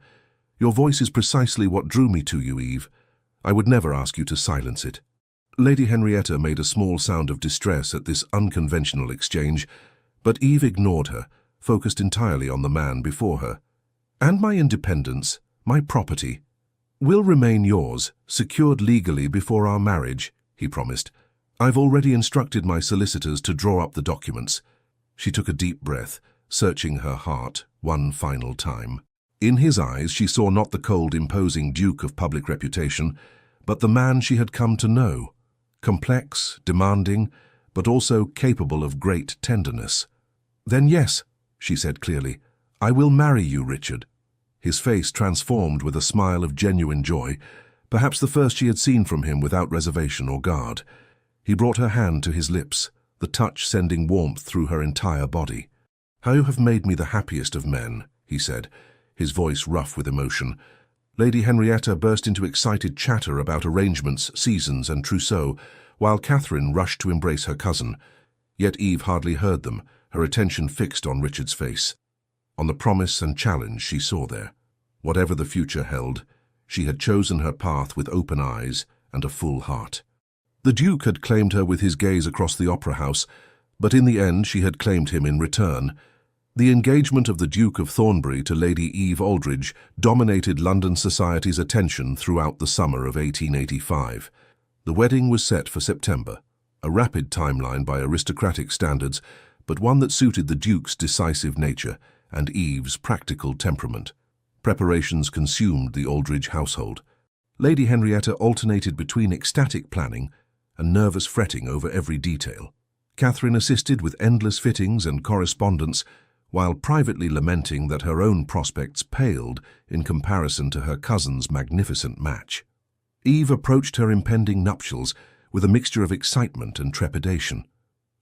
Your voice is precisely what drew me to you, Eve. I would never ask you to silence it." Lady Henrietta made a small sound of distress at this unconventional exchange, but Eve ignored her, focused entirely on the man before her. "And my independence, my property, will remain yours, secured legally before our marriage," he promised. "I've already instructed my solicitors to draw up the documents." She took a deep breath, searching her heart one final time. In his eyes she saw not the cold, imposing duke of public reputation, but the man she had come to know, complex, demanding, but also capable of great tenderness. "Then yes," she said clearly, "I will marry you, Richard." His face transformed with a smile of genuine joy, perhaps the first she had seen from him without reservation or guard. He brought her hand to his lips, the touch sending warmth through her entire body. "How you have made me the happiest of men," he said, his voice rough with emotion. Lady Henrietta burst into excited chatter about arrangements, seasons, and trousseau, while Catherine rushed to embrace her cousin. Yet Eve hardly heard them, her attention fixed on Richard's face, on the promise and challenge she saw there. Whatever the future held, she had chosen her path with open eyes and a full heart. The Duke had claimed her with his gaze across the opera house, but in the end she had claimed him in return. The engagement of the Duke of Thornbury to Lady Eve Aldridge dominated London society's attention throughout the summer of 1885. The wedding was set for September, a rapid timeline by aristocratic standards, but one that suited the Duke's decisive nature and Eve's practical temperament. Preparations consumed the Aldridge household. Lady Henrietta alternated between ecstatic planning and nervous fretting over every detail. Catherine assisted with endless fittings and correspondence, while privately lamenting that her own prospects paled in comparison to her cousin's magnificent match. Eve approached her impending nuptials with a mixture of excitement and trepidation.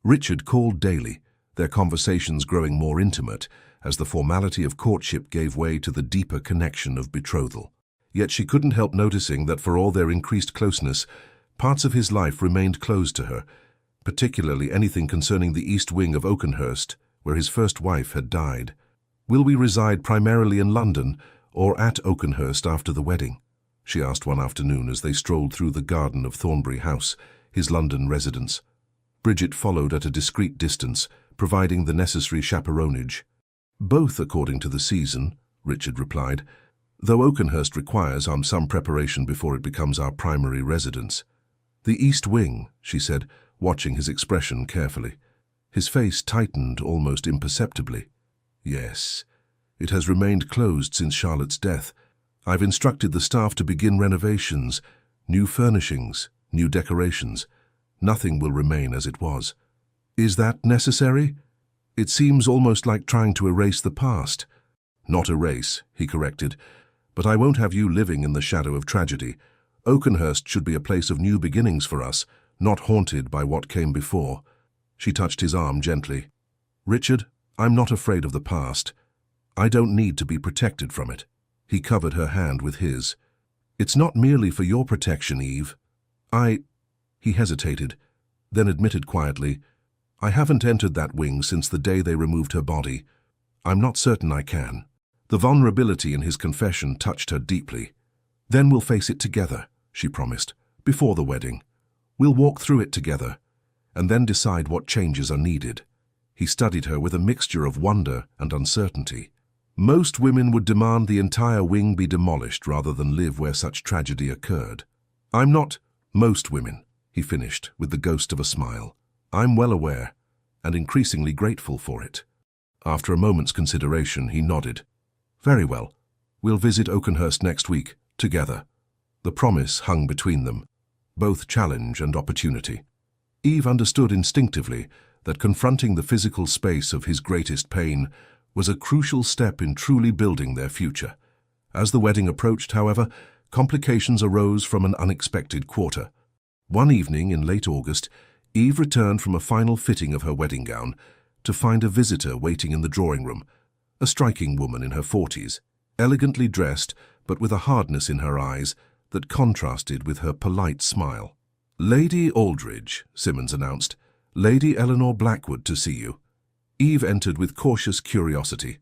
Richard called daily, their conversations growing more intimate as the formality of courtship gave way to the deeper connection of betrothal. Yet she couldn't help noticing that for all their increased closeness, parts of his life remained closed to her, particularly anything concerning the east wing of Oakenhurst, where his first wife had died. "Will we reside primarily in London or at Oakenhurst after the wedding?" she asked one afternoon as they strolled through the garden of Thornbury House, his London residence. Bridget followed at a discreet distance, providing the necessary chaperonage. "Both according to the season," Richard replied, "though Oakenhurst requires some preparation before it becomes our primary residence." "The East Wing," she said, watching his expression carefully. His face tightened almost imperceptibly. "Yes, it has remained closed since Charlotte's death. I've instructed the staff to begin renovations, new furnishings, new decorations. Nothing will remain as it was." "Is that necessary? It seems almost like trying to erase the past." "Not erase," he corrected, "but I won't have you living in the shadow of tragedy. Oakenhurst should be a place of new beginnings for us, not haunted by what came before." She touched his arm gently. "Richard, I'm not afraid of the past. I don't need to be protected from it." He covered her hand with his. "It's not merely for your protection, Eve. He hesitated, then admitted quietly, "I haven't entered that wing since the day they removed her body. I'm not certain I can." The vulnerability in his confession touched her deeply. "Then we'll face it together," she promised, "before the wedding. We'll walk through it together, and then decide what changes are needed." He studied her with a mixture of wonder and uncertainty. "Most women would demand the entire wing be demolished rather than live where such tragedy occurred. I'm not most women," he finished with the ghost of a smile. "I'm well aware, and increasingly grateful for it." After a moment's consideration, he nodded. "Very well. We'll visit Oakenhurst next week, together." The promise hung between them, both challenge and opportunity. Eve understood instinctively that confronting the physical space of his greatest pain was a crucial step in truly building their future. As the wedding approached, however, complications arose from an unexpected quarter. One evening in late August, Eve returned from a final fitting of her wedding gown to find a visitor waiting in the drawing room, a striking woman in her 40s, elegantly dressed but with a hardness in her eyes that contrasted with her polite smile. "Lady Aldridge," Simmons announced. "Lady Eleanor Blackwood to see you." Eve entered with cautious curiosity.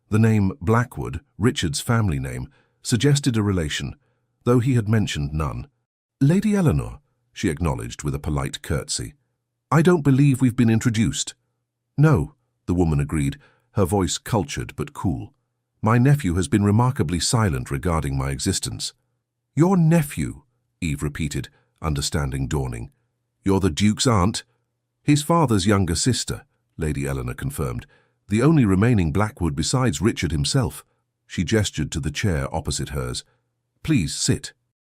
The name Blackwood, Richard's family name, suggested a relation, though he had mentioned none. "Lady Eleanor," she acknowledged with a polite curtsy. "I don't believe we've been introduced." "No," the woman agreed, her voice cultured but cool. "My nephew has been remarkably silent regarding my existence." "Your nephew," Eve repeated, understanding dawning. "You're the Duke's aunt?" "His father's younger sister," Lady Eleanor confirmed. "The only remaining Blackwood besides Richard himself." She gestured to the chair opposite hers. "Please sit.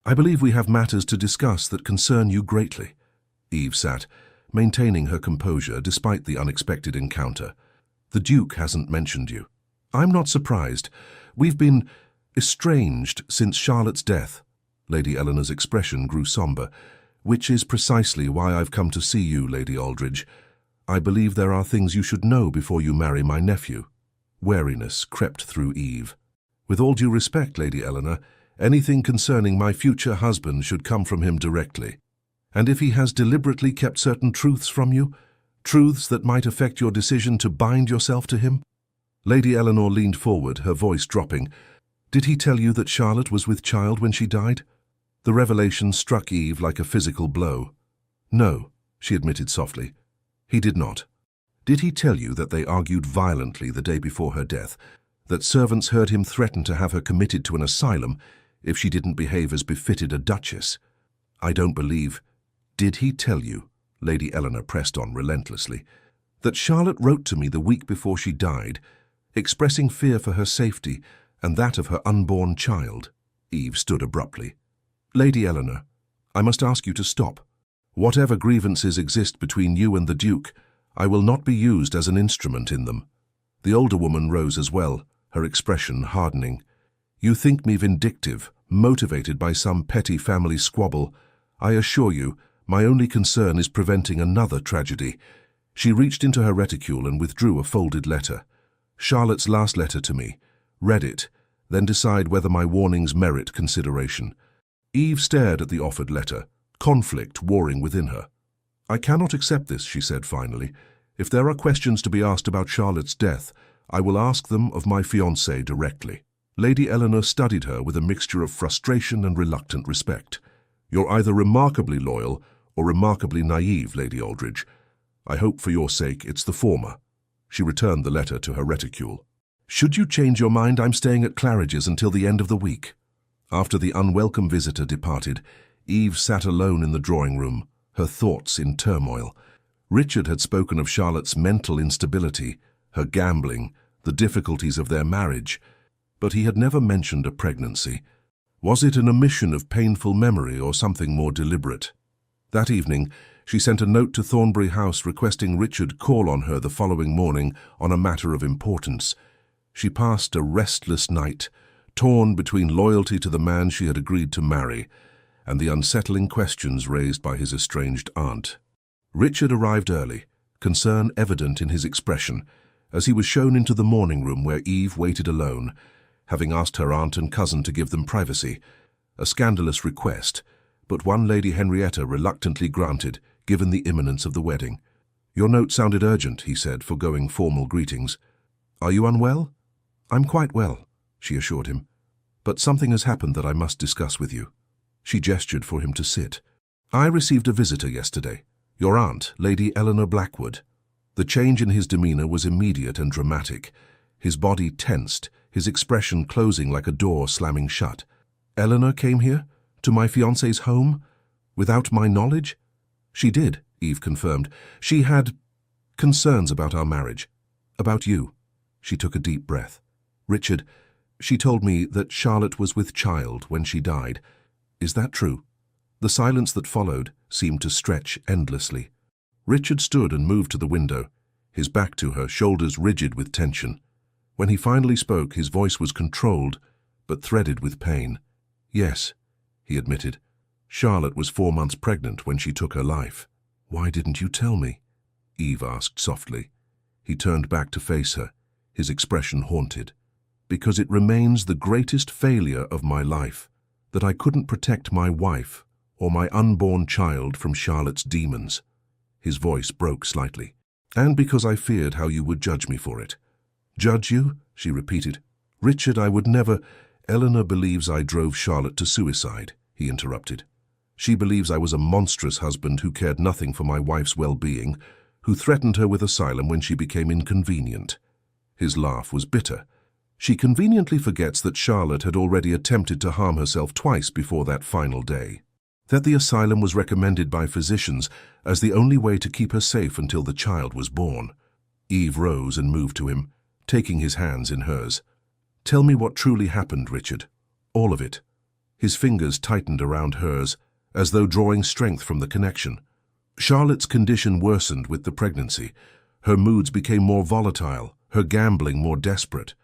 I believe we have matters to discuss that concern you greatly." Eve sat, maintaining her composure despite the unexpected encounter. "The Duke hasn't mentioned you." "I'm not surprised. We've been estranged since Charlotte's death." Lady Eleanor's expression grew somber. "Which is precisely why I've come to see you, Lady Aldridge. I believe there are things you should know before you marry my nephew." Wariness crept through Eve. "With all due respect, Lady Eleanor, anything concerning my future husband should come from him directly. And if he has deliberately kept certain truths from you, truths that might affect your decision to bind yourself to him?" Lady Eleanor leaned forward, her voice dropping. "Did he tell you that Charlotte was with child when she died?" The revelation struck Eve like a physical blow. "No," she admitted softly. "He did not." "Did he tell you that they argued violently the day before her death, that servants heard him threaten to have her committed to an asylum if she didn't behave as befitted a duchess?" "I don't believe—" "Did he tell you," Lady Eleanor pressed on relentlessly, "that Charlotte wrote to me the week before she died, expressing fear for her safety and that of her unborn child?" Eve stood abruptly. "Lady Eleanor, I must ask you to stop. Whatever grievances exist between you and the Duke, I will not be used as an instrument in them." The older woman rose as well, her expression hardening. "You think me vindictive, motivated by some petty family squabble. I assure you, my only concern is preventing another tragedy." She reached into her reticule and withdrew a folded letter. "Charlotte's last letter to me. Read it, then decide whether my warnings merit consideration." Eve stared at the offered letter, conflict warring within her. "I cannot accept this," she said finally. "If there are questions to be asked about Charlotte's death, I will ask them of my fiancé directly." Lady Eleanor studied her with a mixture of frustration and reluctant respect. "You're either remarkably loyal or remarkably naive, Lady Aldridge. I hope for your sake it's the former." She returned the letter to her reticule. "Should you change your mind, I'm staying at Claridge's until the end of the week." After the unwelcome visitor departed, Eve sat alone in the drawing room, her thoughts in turmoil. Richard had spoken of Charlotte's mental instability, her gambling, the difficulties of their marriage, but he had never mentioned a pregnancy. Was it an omission of painful memory or something more deliberate? That evening, she sent a note to Thornbury House requesting Richard call on her the following morning on a matter of importance. She passed a restless night, torn between loyalty to the man she had agreed to marry and the unsettling questions raised by his estranged aunt. Richard arrived early, concern evident in his expression, as he was shown into the morning room where Eve waited alone, having asked her aunt and cousin to give them privacy, a scandalous request, but one Lady Henrietta reluctantly granted, given the imminence of the wedding. "Your note sounded urgent," he said, foregoing formal greetings. "Are you unwell?" "I'm quite well," she assured him. "But something has happened that I must discuss with you." She gestured for him to sit. "I received a visitor yesterday. Your aunt, Lady Eleanor Blackwood." The change in his demeanor was immediate and dramatic. His body tensed, his expression closing like a door slamming shut. "Eleanor came here? To my fiancé's home? Without my knowledge?" "She did," Eve confirmed. "She had concerns about our marriage. About you." She took a deep breath. "Richard, She told me that Charlotte was with child when she died. Is that true? The silence that followed seemed to stretch endlessly. Richard stood and moved to the window, his back to her, shoulders rigid with tension. When he finally spoke, his voice was controlled, but threaded with pain. Yes, he admitted. Charlotte was 4 months pregnant when she took her life. Why didn't you tell me? Eve asked softly. He turned back to face her, his expression haunted. Because it remains the greatest failure of my life, that I couldn't protect my wife or my unborn child from Charlotte's demons. His voice broke slightly. And because I feared how you would judge me for it. Judge you? She repeated. Richard, I would never... Eleanor believes I drove Charlotte to suicide, he interrupted. She believes I was a monstrous husband who cared nothing for my wife's well-being, who threatened her with asylum when she became inconvenient. His laugh was bitter. She conveniently forgets that Charlotte had already attempted to harm herself twice before that final day. That the asylum was recommended by physicians as the only way to keep her safe until the child was born. Eve rose and moved to him, taking his hands in hers. Tell me what truly happened, Richard. All of it. His fingers tightened around hers, as though drawing strength from the connection. Charlotte's condition worsened with the pregnancy. Her moods became more volatile, her gambling more desperate.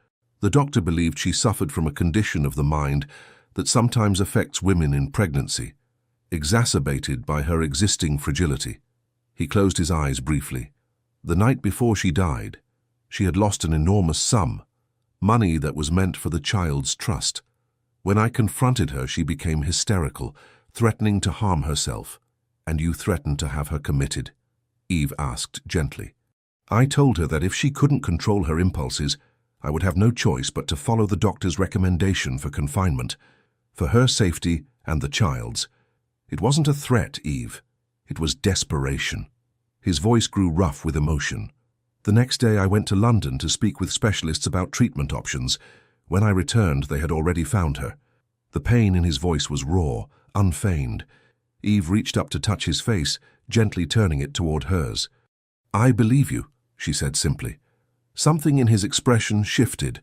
The doctor believed she suffered from a condition of the mind that sometimes affects women in pregnancy, exacerbated by her existing fragility. He closed his eyes briefly. The night before she died, she had lost an enormous sum, money that was meant for the child's trust. When I confronted her, she became hysterical, threatening to harm herself. And you threatened to have her committed? Eve asked gently. I told her that if she couldn't control her impulses, I would have no choice but to follow the doctor's recommendation for confinement, for her safety and the child's. It wasn't a threat, Eve. It was desperation. His voice grew rough with emotion. The next day I went to London to speak with specialists about treatment options. When I returned, they had already found her. The pain in his voice was raw, unfeigned. Eve reached up to touch his face, gently turning it toward hers. I believe you, she said simply. Something in his expression shifted.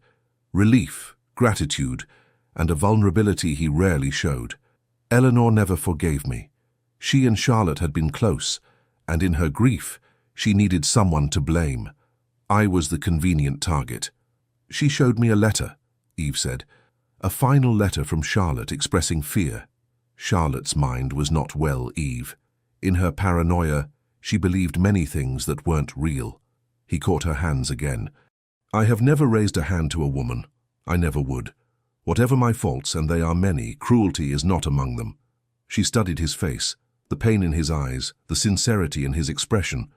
Relief, gratitude, and a vulnerability he rarely showed. Eleanor never forgave me. She and Charlotte had been close, and in her grief, she needed someone to blame. I was the convenient target. She showed me a letter, Eve said. A final letter from Charlotte expressing fear. Charlotte's mind was not well, Eve. In her paranoia, she believed many things that weren't real. He caught her hands again. I have never raised a hand to a woman. I never would. Whatever my faults, and they are many, cruelty is not among them. She studied his face, the pain in his eyes, the sincerity in his expression.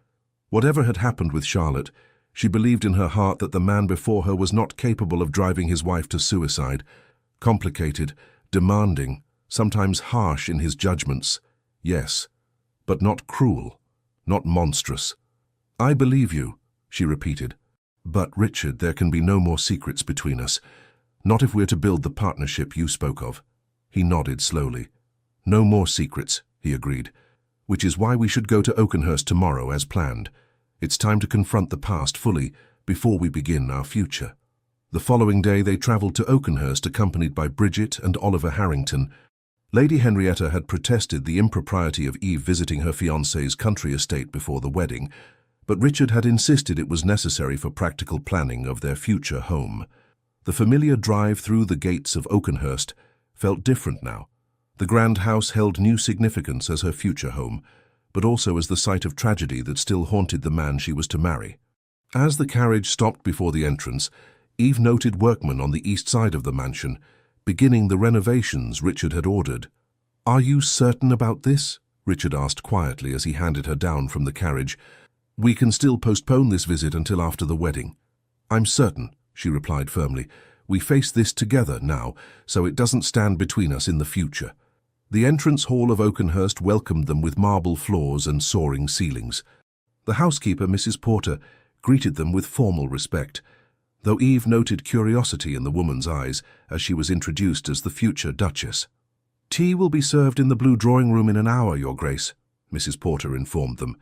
Whatever had happened with Charlotte, she believed in her heart that the man before her was not capable of driving his wife to suicide. Complicated, demanding, sometimes harsh in his judgments. Yes, but not cruel, not monstrous. I believe you, she repeated. But, Richard, there can be no more secrets between us. Not if we're to build the partnership you spoke of. He nodded slowly. No more secrets, he agreed. Which is why we should go to Oakenhurst tomorrow as planned. It's time to confront the past fully before we begin our future. The following day they travelled to Oakenhurst accompanied by Bridget and Oliver Harrington. Lady Henrietta had protested the impropriety of Eve visiting her fiancé's country estate before the wedding, but Richard had insisted it was necessary for practical planning of their future home. The familiar drive through the gates of Oakenhurst felt different now. The grand house held new significance as her future home, but also as the site of tragedy that still haunted the man she was to marry. As the carriage stopped before the entrance, Eve noted workmen on the east side of the mansion, beginning the renovations Richard had ordered. Are you certain about this? Richard asked quietly as he handed her down from the carriage. We can still postpone this visit until after the wedding. I'm certain, she replied firmly. We face this together now, so it doesn't stand between us in the future. The entrance hall of Oakenhurst welcomed them with marble floors and soaring ceilings. The housekeeper, Mrs. Porter, greeted them with formal respect, though Eve noted curiosity in the woman's eyes as she was introduced as the future Duchess. Tea will be served in the blue drawing-room in an hour, Your Grace, Mrs. Porter informed them.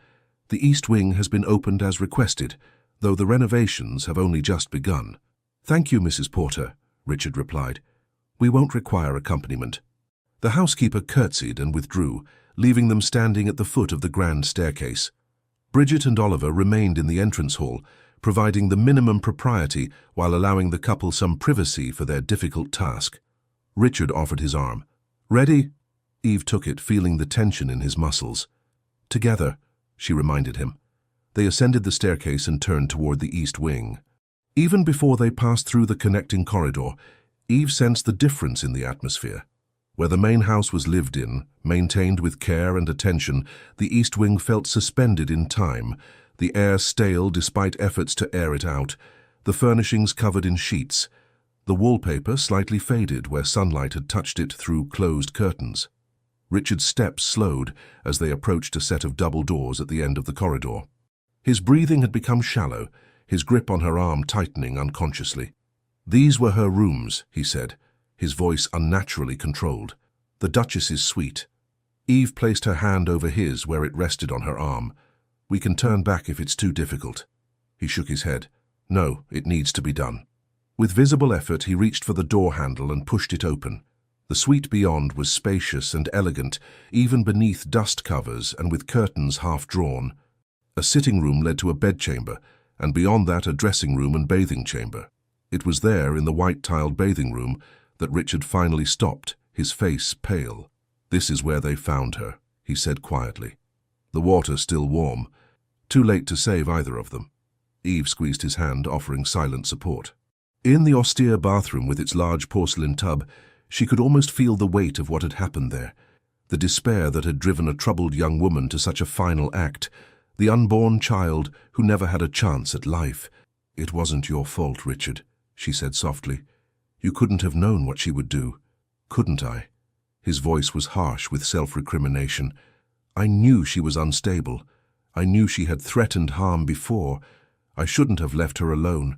The east wing has been opened as requested, though the renovations have only just begun. Thank you, Mrs. Porter, Richard replied. "We won't require accompaniment." The housekeeper curtsied and withdrew, leaving them standing at the foot of the grand staircase. Bridget and Oliver remained in the entrance hall, providing the minimum propriety while allowing the couple some privacy for their difficult task. Richard offered his arm. "Ready?" Eve took it, feeling the tension in his muscles. "Together," she reminded him. They ascended the staircase and turned toward the east wing. Even before they passed through the connecting corridor, Eve sensed the difference in the atmosphere. Where the main house was lived in, maintained with care and attention, the east wing felt suspended in time, the air stale despite efforts to air it out, the furnishings covered in sheets, the wallpaper slightly faded where sunlight had touched it through closed curtains. Richard's steps slowed as they approached a set of double doors at the end of the corridor. His breathing had become shallow, his grip on her arm tightening unconsciously. "These were her rooms," he said, his voice unnaturally controlled. "The Duchess's suite." Eve placed her hand over his where it rested on her arm. "We can turn back if it's too difficult." He shook his head. "No, it needs to be done." With visible effort, he reached for the door handle and pushed it open. The suite beyond was spacious and elegant, even beneath dust covers and with curtains half drawn. A sitting room led to a bedchamber, and beyond that a dressing room and bathing chamber. It was there, in the white-tiled bathing room, that Richard finally stopped, his face pale. "This is where they found her," he said quietly. The water still warm. Too late to save either of them. Eve squeezed his hand, offering silent support. In the austere bathroom with its large porcelain tub, she could almost feel the weight of what had happened there, the despair that had driven a troubled young woman to such a final act, the unborn child who never had a chance at life. "It wasn't your fault, Richard," she said softly. "You couldn't have known what she would do. Couldn't I?" His voice was harsh with self-recrimination. "I knew she was unstable. I knew she had threatened harm before. I shouldn't have left her alone."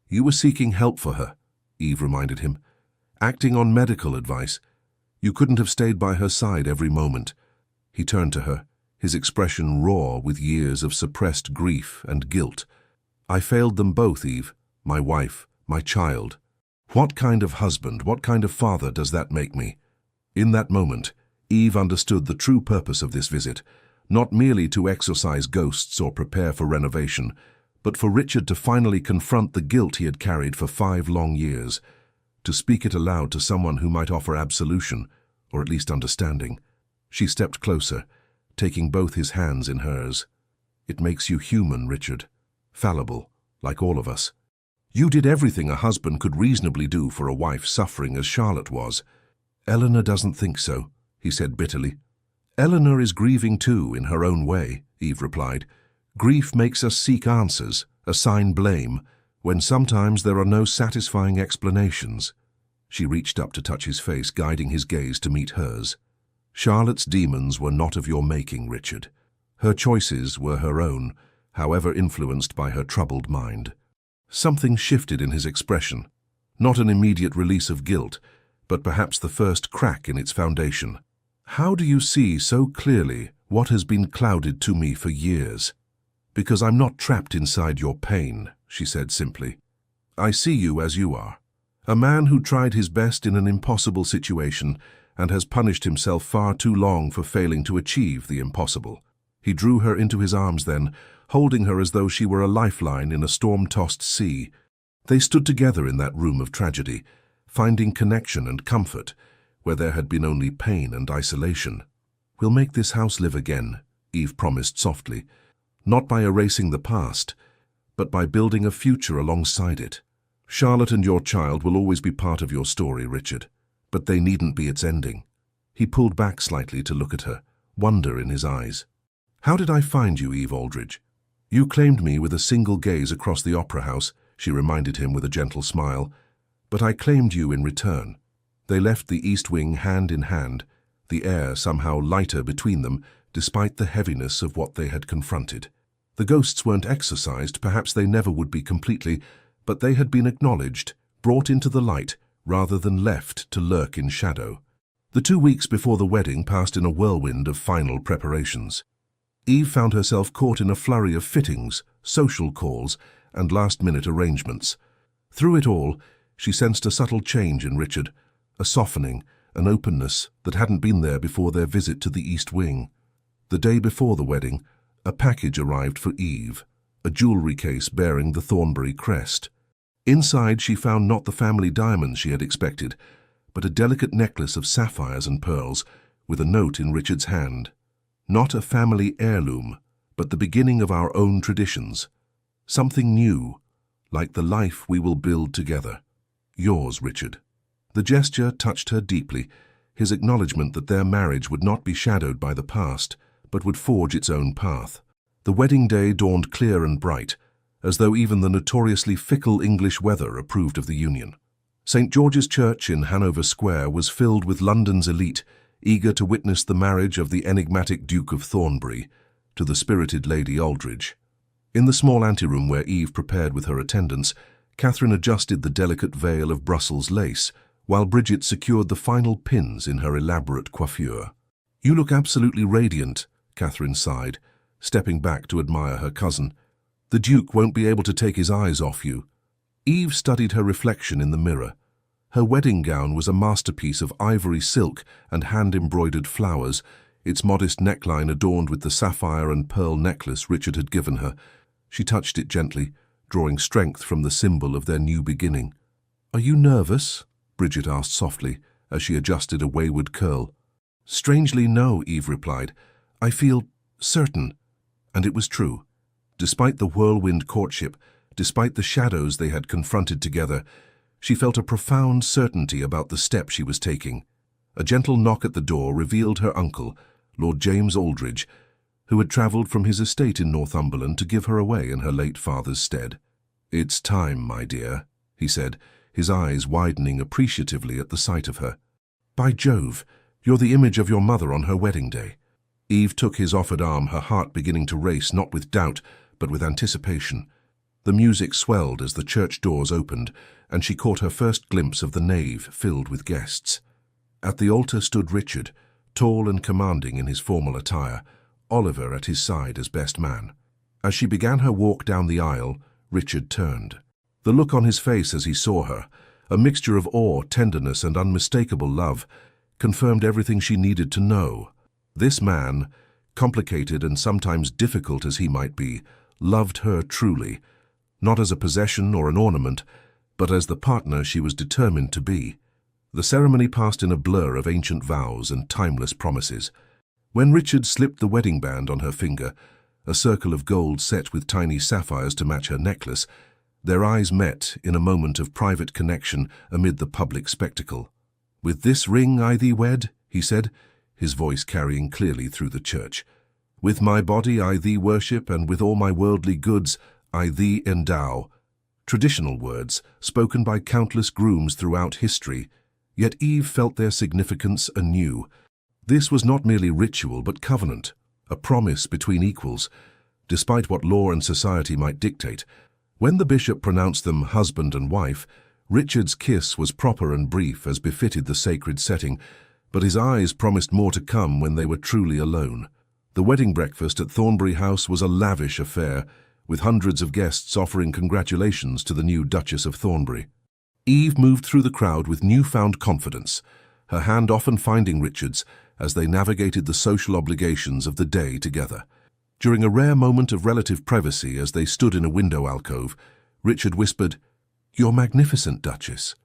"You were seeking help for her," Eve reminded him. "Acting on medical advice. You couldn't have stayed by her side every moment." He turned to her, his expression raw with years of suppressed grief and guilt. "I failed them both, Eve. My wife, my child. What kind of husband, what kind of father does that make me?" In that moment, Eve understood the true purpose of this visit, not merely to exorcise ghosts or prepare for renovation, but for Richard to finally confront the guilt he had carried for 5 long years, to speak it aloud to someone who might offer absolution, or at least understanding. She stepped closer, taking both his hands in hers. "It makes you human, Richard. Fallible, like all of us. You did everything a husband could reasonably do for a wife suffering as Charlotte was." "Eleanor doesn't think so," he said bitterly. "Eleanor is grieving too, in her own way," Eve replied. "Grief makes us seek answers, assign blame, when sometimes there are no satisfying explanations." She reached up to touch his face, guiding his gaze to meet hers. "Charlotte's demons were not of your making, Richard. Her choices were her own, however influenced by her troubled mind." Something shifted in his expression. Not an immediate release of guilt, but perhaps the first crack in its foundation. "How do you see so clearly what has been clouded to me for years?" "Because I'm not trapped inside your pain," she said simply. "I see you as you are. A man who tried his best in an impossible situation and has punished himself far too long for failing to achieve the impossible." He drew her into his arms then, holding her as though she were a lifeline in a storm-tossed sea. They stood together in that room of tragedy, finding connection and comfort where there had been only pain and isolation. "We'll make this house live again," Eve promised softly, "not by erasing the past, but by building a future alongside it. Charlotte and your child will always be part of your story, Richard, but they needn't be its ending." He pulled back slightly to look at her, wonder in his eyes. "How did I find you, Eve Aldridge?" "You claimed me with a single gaze across the opera house," she reminded him with a gentle smile. "But I claimed you in return." They left the East Wing hand in hand, the air somehow lighter between them, despite the heaviness of what they had confronted. The ghosts weren't exorcised, perhaps they never would be completely, but they had been acknowledged, brought into the light, rather than left to lurk in shadow. The 2 weeks before the wedding passed in a whirlwind of final preparations. Eve found herself caught in a flurry of fittings, social calls, and last-minute arrangements. Through it all, She sensed a subtle change in Richard, a softening, an openness that hadn't been there before their visit to the East Wing. The day before the wedding, a package arrived for Eve, a jewelry case bearing the Thornbury crest. Inside she found not the family diamonds she had expected, but a delicate necklace of sapphires and pearls with a note in Richard's hand. Not a family heirloom, but the beginning of our own traditions. Something new, like the life we will build together. Yours, Richard. The gesture touched her deeply, his acknowledgement that their marriage would not be shadowed by the past, but would forge its own path. The wedding day dawned clear and bright, as though even the notoriously fickle English weather approved of the union. St. George's Church in Hanover Square was filled with London's elite, eager to witness the marriage of the enigmatic Duke of Thornbury to the spirited Lady Aldridge. In the small anteroom where Eve prepared with her attendants, Catherine adjusted the delicate veil of Brussels lace, while Bridget secured the final pins in her elaborate coiffure. "You look absolutely radiant," Catherine sighed, stepping back to admire her cousin. "The Duke won't be able to take his eyes off you." Eve studied her reflection in the mirror. Her wedding gown was a masterpiece of ivory silk and hand-embroidered flowers, its modest neckline adorned with the sapphire and pearl necklace Richard had given her. She touched it gently, drawing strength from the symbol of their new beginning. "Are you nervous?" Bridget asked softly, as she adjusted a wayward curl. "Strangely, no," Eve replied. "I feel certain." And it was true. Despite the whirlwind courtship, despite the shadows they had confronted together, she felt a profound certainty about the step she was taking. A gentle knock at the door revealed her uncle, Lord James Aldridge, who had travelled from his estate in Northumberland to give her away in her late father's stead. "It's time, my dear," he said, his eyes widening appreciatively at the sight of her. "By Jove, you're the image of your mother on her wedding day." Eve took his offered arm, her heart beginning to race not with doubt, but with anticipation. The music swelled as the church doors opened, and she caught her first glimpse of the nave filled with guests. At the altar stood Richard, tall and commanding in his formal attire, Oliver at his side as best man. As she began her walk down the aisle, Richard turned. The look on his face as he saw her, a mixture of awe, tenderness, and unmistakable love, confirmed everything she needed to know. This man, complicated and sometimes difficult as he might be, loved her truly, not as a possession or an ornament, but as the partner she was determined to be. The ceremony passed in a blur of ancient vows and timeless promises. When Richard slipped the wedding band on her finger, a circle of gold set with tiny sapphires to match her necklace, their eyes met in a moment of private connection amid the public spectacle. "With this ring I thee wed," he said, his voice carrying clearly through the church. "With my body I thee worship, and with all my worldly goods I thee endow." Traditional words, spoken by countless grooms throughout history, yet Eve felt their significance anew. This was not merely ritual but covenant, a promise between equals, despite what law and society might dictate. When the bishop pronounced them husband and wife, Richard's kiss was proper and brief as befitted the sacred setting, but his eyes promised more to come when they were truly alone. The wedding breakfast at Thornbury House was a lavish affair, with hundreds of guests offering congratulations to the new Duchess of Thornbury. Eve moved through the crowd with newfound confidence, her hand often finding Richard's as they navigated the social obligations of the day together. During a rare moment of relative privacy as they stood in a window alcove, Richard whispered, "You're magnificent, Duchess.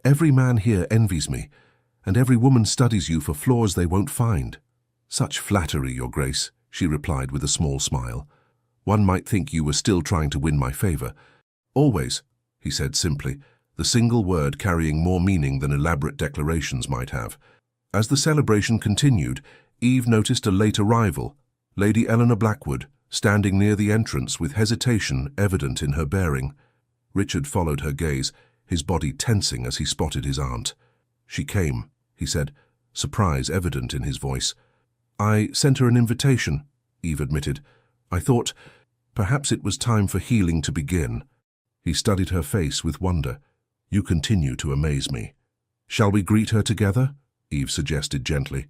Every man here envies me, and every woman studies you for flaws they won't find." "Such flattery, Your Grace," she replied with a small smile. "One might think you were still trying to win my favor." "Always," he said simply, the single word carrying more meaning than elaborate declarations might have. As the celebration continued, Eve noticed a late arrival, Lady Eleanor Blackwood, standing near the entrance with hesitation evident in her bearing. Richard followed her gaze, his body tensing as he spotted his aunt. "She came," he said, surprise evident in his voice. "I sent her an invitation," Eve admitted. "I thought perhaps it was time for healing to begin." He studied her face with wonder. "You continue to amaze me." "Shall we greet her together?" Eve suggested gently.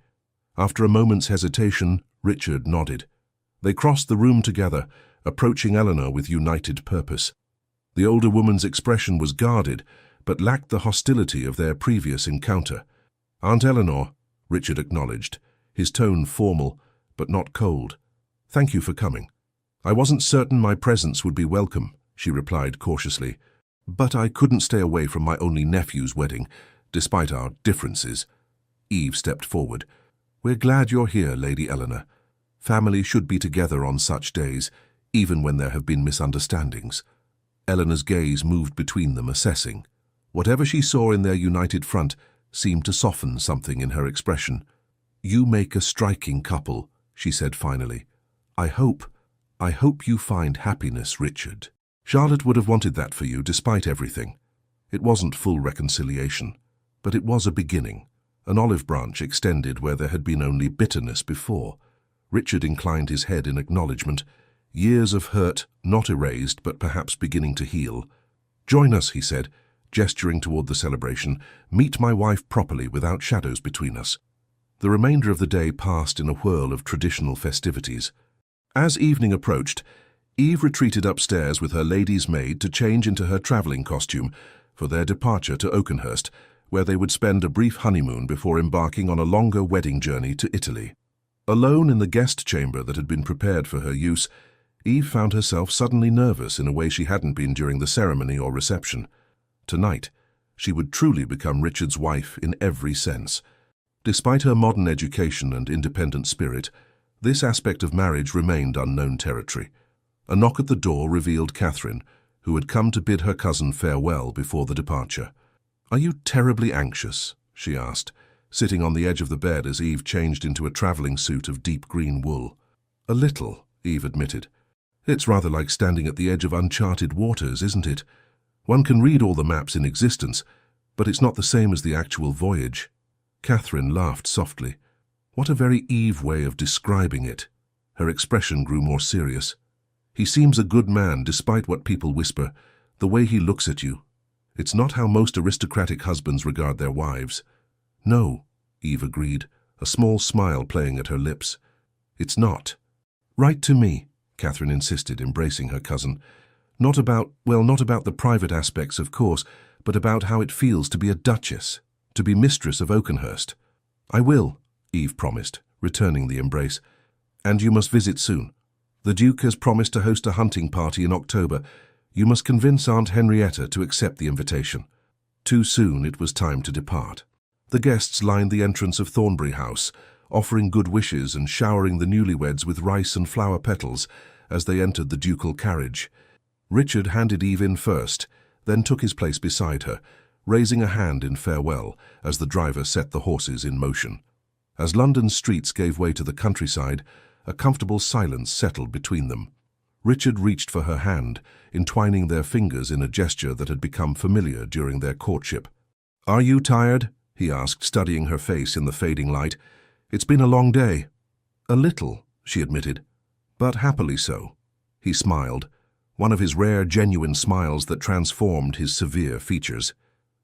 After a moment's hesitation, Richard nodded. They crossed the room together, approaching Eleanor with united purpose. The older woman's expression was guarded, but lacked the hostility of their previous encounter. "Aunt Eleanor," Richard acknowledged, his tone formal, but not cold. "Thank you for coming." "I wasn't certain my presence would be welcome," she replied cautiously, "but I couldn't stay away from my only nephew's wedding, despite our differences." Eve stepped forward. "We're glad you're here, Lady Eleanor. Family should be together on such days, even when there have been misunderstandings." Eleanor's gaze moved between them, assessing. Whatever she saw in their united front seemed to soften something in her expression. "You make a striking couple," she said finally. I hope you find happiness, Richard. Charlotte would have wanted that for you despite everything. It wasn't full reconciliation, but it was a beginning, an olive branch extended where there had been only bitterness before." Richard inclined his head in acknowledgement. Years of hurt, not erased, but perhaps beginning to heal. "Join us," he said, gesturing toward the celebration. "Meet my wife properly without shadows between us." The remainder of the day passed in a whirl of traditional festivities. As evening approached, Eve retreated upstairs with her lady's maid to change into her travelling costume for their departure to Oakenhurst, where they would spend a brief honeymoon before embarking on a longer wedding journey to Italy. Alone in the guest chamber that had been prepared for her use, Eve found herself suddenly nervous in a way she hadn't been during the ceremony or reception. Tonight, she would truly become Richard's wife in every sense. Despite her modern education and independent spirit, this aspect of marriage remained unknown territory. A knock at the door revealed Catherine, who had come to bid her cousin farewell before the departure. "Are you terribly anxious?" she asked, sitting on the edge of the bed as Eve changed into a travelling suit of deep green wool. "A little," Eve admitted. "It's rather like standing at the edge of uncharted waters, isn't it? One can read all the maps in existence, but it's not the same as the actual voyage." Catherine laughed softly. What a very Eve way of describing it. Her expression grew more serious. "He seems a good man despite what people whisper, the way he looks at you. It's not how most aristocratic husbands regard their wives." "No," Eve agreed, a small smile playing at her lips. "It's not." "Write to me," Catherine insisted, embracing her cousin. Not about the private aspects, of course, but about how it feels to be a duchess, to be mistress of Oakenhurst." "I will," Eve promised, returning the embrace. "And you must visit soon. The Duke has promised to host a hunting party in October. You must convince Aunt Henrietta to accept the invitation." Too soon it was time to depart. The guests lined the entrance of Thornbury House, offering good wishes and showering the newlyweds with rice and flower petals as they entered the ducal carriage. Richard handed Eve in first, then took his place beside her, raising a hand in farewell as the driver set the horses in motion. As London's streets gave way to the countryside, a comfortable silence settled between them. Richard reached for her hand, entwining their fingers in a gesture that had become familiar during their courtship. "Are you tired?" he asked, studying her face in the fading light. "It's been a long day." "A little," she admitted, "but happily so." He smiled, one of his rare, genuine smiles that transformed his severe features.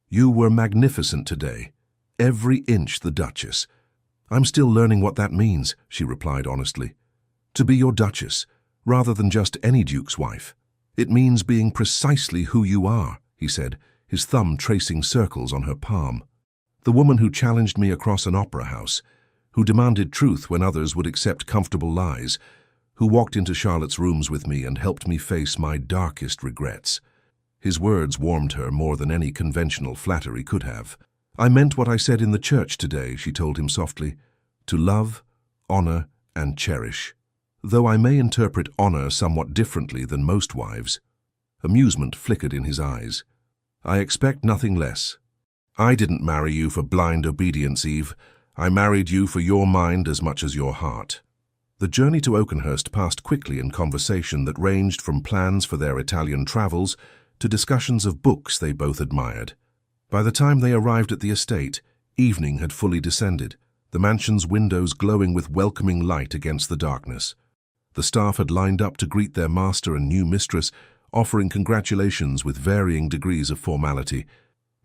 "You were magnificent today. Every inch the Duchess." "I'm still learning what that means," she replied honestly. "To be your Duchess, rather than just any duke's wife. It means being precisely who you are," he said, his thumb tracing circles on her palm. "The woman who challenged me across an opera house, who demanded truth when others would accept comfortable lies, who walked into Charlotte's rooms with me and helped me face my darkest regrets." His words warmed her more than any conventional flattery could have. "I meant what I said in the church today," she told him softly. "To love, honor, and cherish. Though I may interpret honor somewhat differently than most wives." Amusement flickered in his eyes. "I expect nothing less. I didn't marry you for blind obedience, Eve. I married you for your mind as much as your heart." The journey to Oakenhurst passed quickly in conversation that ranged from plans for their Italian travels to discussions of books they both admired. By the time they arrived at the estate, evening had fully descended, the mansion's windows glowing with welcoming light against the darkness. The staff had lined up to greet their master and new mistress, offering congratulations with varying degrees of formality.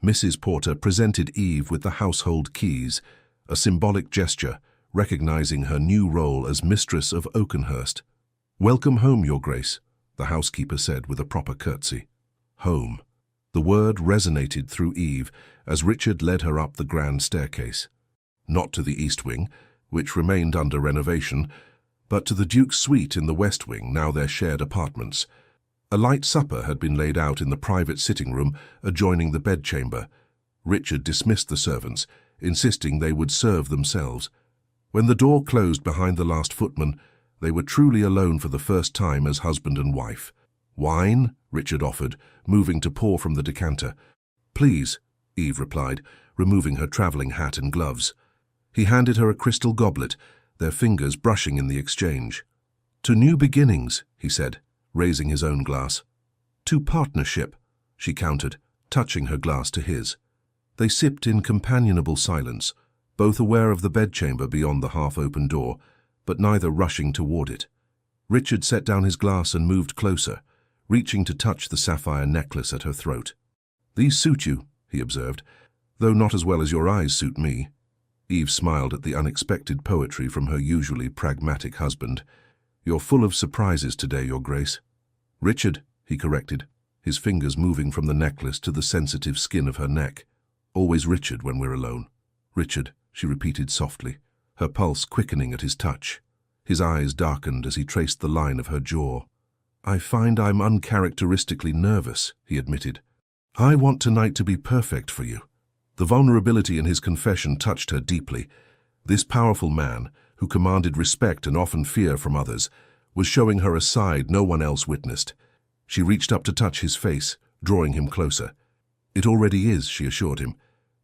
Mrs. Porter presented Eve with the household keys, a symbolic gesture, recognizing her new role as mistress of Oakenhurst. "Welcome home, Your Grace," the housekeeper said with a proper curtsy. Home. The word resonated through Eve as Richard led her up the grand staircase. Not to the east wing, which remained under renovation, but to the Duke's suite in the west wing, now their shared apartments. A light supper had been laid out in the private sitting room adjoining the bedchamber. Richard dismissed the servants, insisting they would serve themselves. When the door closed behind the last footman, they were truly alone for the first time as husband and wife. "Wine?" Richard offered, moving to pour from the decanter. "Please," Eve replied, removing her travelling hat and gloves. He handed her a crystal goblet, their fingers brushing in the exchange. "To new beginnings," he said, raising his own glass. "To partnership," she countered, touching her glass to his. They sipped in companionable silence, both aware of the bedchamber beyond the half-open door, but neither rushing toward it. Richard set down his glass and moved closer, reaching to touch the sapphire necklace at her throat. "These suit you," he observed, "though not as well as your eyes suit me." Eve smiled at the unexpected poetry from her usually pragmatic husband. "You're full of surprises today, Your Grace." "Richard," he corrected, his fingers moving from the necklace to the sensitive skin of her neck. "Always Richard when we're alone." "Richard," she repeated softly, her pulse quickening at his touch. His eyes darkened as he traced the line of her jaw. "I find I'm uncharacteristically nervous," he admitted. "I want tonight to be perfect for you." The vulnerability in his confession touched her deeply. This powerful man, who commanded respect and often fear from others, was showing her a side no one else witnessed. She reached up to touch his face, drawing him closer. "It already is," she assured him,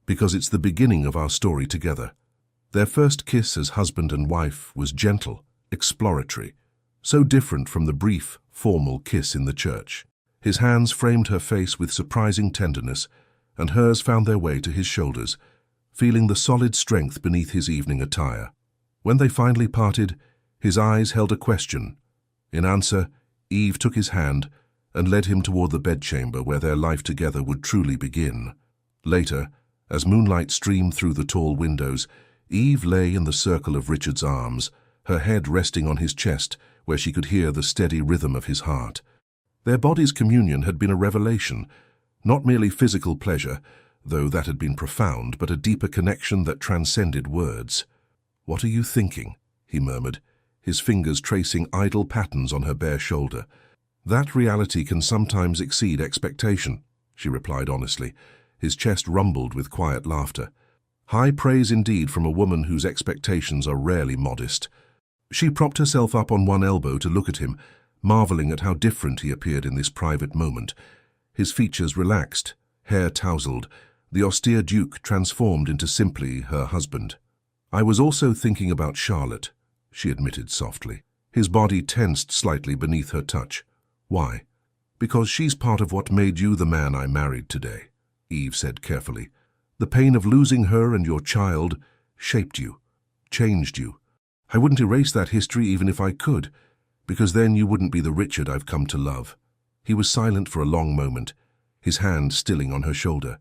"because it's the beginning of our story together." Their first kiss as husband and wife was gentle, exploratory, so different from the brief, formal kiss in the church. His hands framed her face with surprising tenderness, and hers found their way to his shoulders, feeling the solid strength beneath his evening attire. When they finally parted, his eyes held a question. In answer, Eve took his hand and led him toward the bedchamber where their life together would truly begin. Later, as moonlight streamed through the tall windows, Eve lay in the circle of Richard's arms, her head resting on his chest where she could hear the steady rhythm of his heart. Their bodies' communion had been a revelation, not merely physical pleasure, though that had been profound, but a deeper connection that transcended words. "What are you thinking?" he murmured, his fingers tracing idle patterns on her bare shoulder. "That reality can sometimes exceed expectation," she replied honestly. His chest rumbled with quiet laughter. "High praise indeed from a woman whose expectations are rarely modest." She propped herself up on one elbow to look at him, marveling at how different he appeared in this private moment. His features relaxed, hair tousled, the austere Duke transformed into simply her husband. "I was also thinking about Charlotte," she admitted softly. His body tensed slightly beneath her touch. "Why?" "Because she's part of what made you the man I married today," Eve said carefully. "The pain of losing her and your child shaped you, changed you. I wouldn't erase that history even if I could, because then you wouldn't be the Richard I've come to love." He was silent for a long moment, his hand stilling on her shoulder.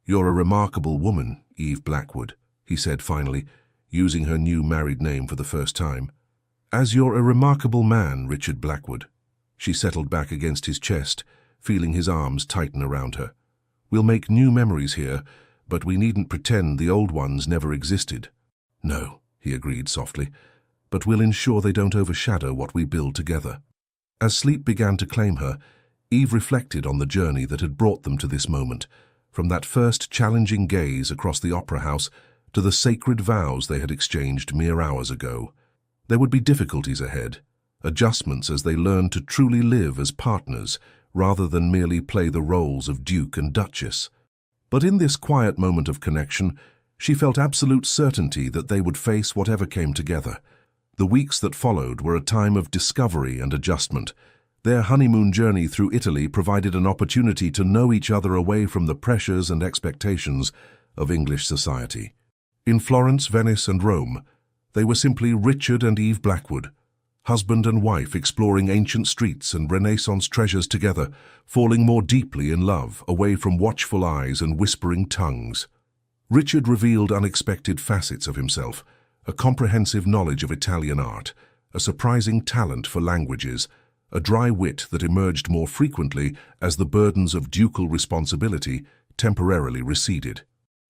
"You're a remarkable woman, Eve Blackwood," he said finally, using her new married name for the first time. "As you're a remarkable man, Richard Blackwood." She settled back against his chest, feeling his arms tighten around her. "We'll make new memories here, but we needn't pretend the old ones never existed." "No," he agreed softly, "but we'll ensure they don't overshadow what we build together." As sleep began to claim her, Eve reflected on the journey that had brought them to this moment, from that first challenging gaze across the opera house to the sacred vows they had exchanged mere hours ago. There would be difficulties ahead, adjustments as they learned to truly live as partners rather than merely play the roles of Duke and Duchess. But in this quiet moment of connection, she felt absolute certainty that they would face whatever came together. The weeks that followed were a time of discovery and adjustment. Their honeymoon journey through Italy provided an opportunity to know each other away from the pressures and expectations of English society. In Florence, Venice, and Rome, they were simply Richard and Eve Blackwood, husband and wife exploring ancient streets and Renaissance treasures together, falling more deeply in love, away from watchful eyes and whispering tongues. Richard revealed unexpected facets of himself, a comprehensive knowledge of Italian art, a surprising talent for languages, a dry wit that emerged more frequently as the burdens of ducal responsibility temporarily receded.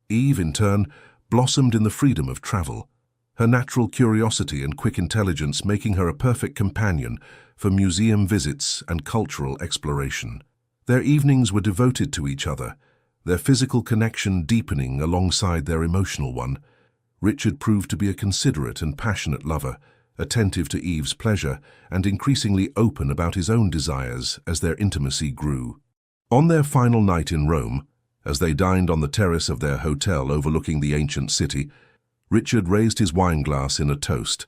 Eve, in turn, blossomed in the freedom of travel, her natural curiosity and quick intelligence making her a perfect companion for museum visits and cultural exploration. Their evenings were devoted to each other, their physical connection deepening alongside their emotional one. Richard proved to be a considerate and passionate lover, attentive to Eve's pleasure and increasingly open about his own desires as their intimacy grew. On their final night in Rome, as they dined on the terrace of their hotel overlooking the ancient city, Richard raised his wineglass in a toast.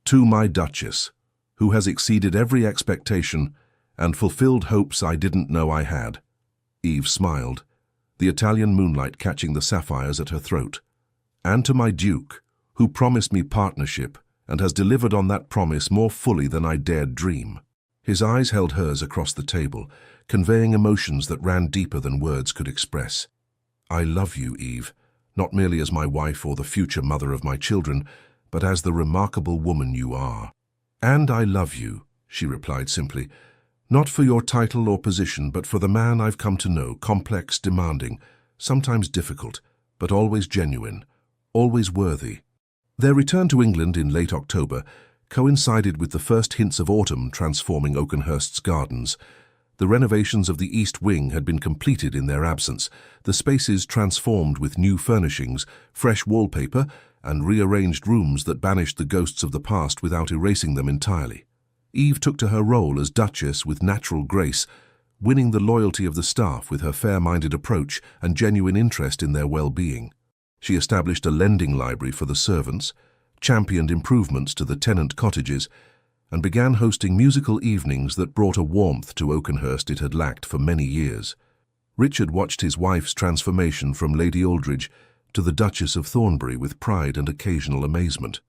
"To my Duchess, who has exceeded every expectation and fulfilled hopes I didn't know I had." Eve smiled, the Italian moonlight catching the sapphires at her throat. "And to my Duke, who promised me partnership and has delivered on that promise more fully than I dared dream." His eyes held hers across the table, conveying emotions that ran deeper than words could express. "I love you, Eve, not merely as my wife or the future mother of my children, but as the remarkable woman you are." "And I love you," she replied simply, "not for your title or position, but for the man I've come to know, complex, demanding, sometimes difficult, but always genuine, always worthy." Their return to England in late October coincided with the first hints of autumn transforming Oakenhurst's gardens. The renovations of the East Wing had been completed in their absence, the spaces transformed with new furnishings, fresh wallpaper, and rearranged rooms that banished the ghosts of the past without erasing them entirely. Eve took to her role as Duchess with natural grace, winning the loyalty of the staff with her fair-minded approach and genuine interest in their well-being. She established a lending library for the servants, championed improvements to the tenant cottages, and began hosting musical evenings that brought a warmth to Oakenhurst it had lacked for many years. Richard watched his wife's transformation from Lady Aldridge to the Duchess of Thornbury with pride and occasional amazement.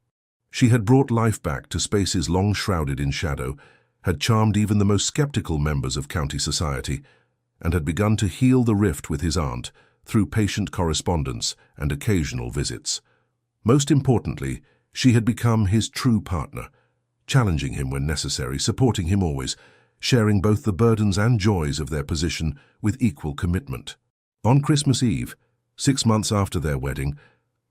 She had brought life back to spaces long shrouded in shadow, had charmed even the most skeptical members of county society, and had begun to heal the rift with his aunt through patient correspondence and occasional visits. Most importantly, she had become his true partner, challenging him when necessary, supporting him always, sharing both the burdens and joys of their position with equal commitment. On Christmas Eve, 6 months after their wedding,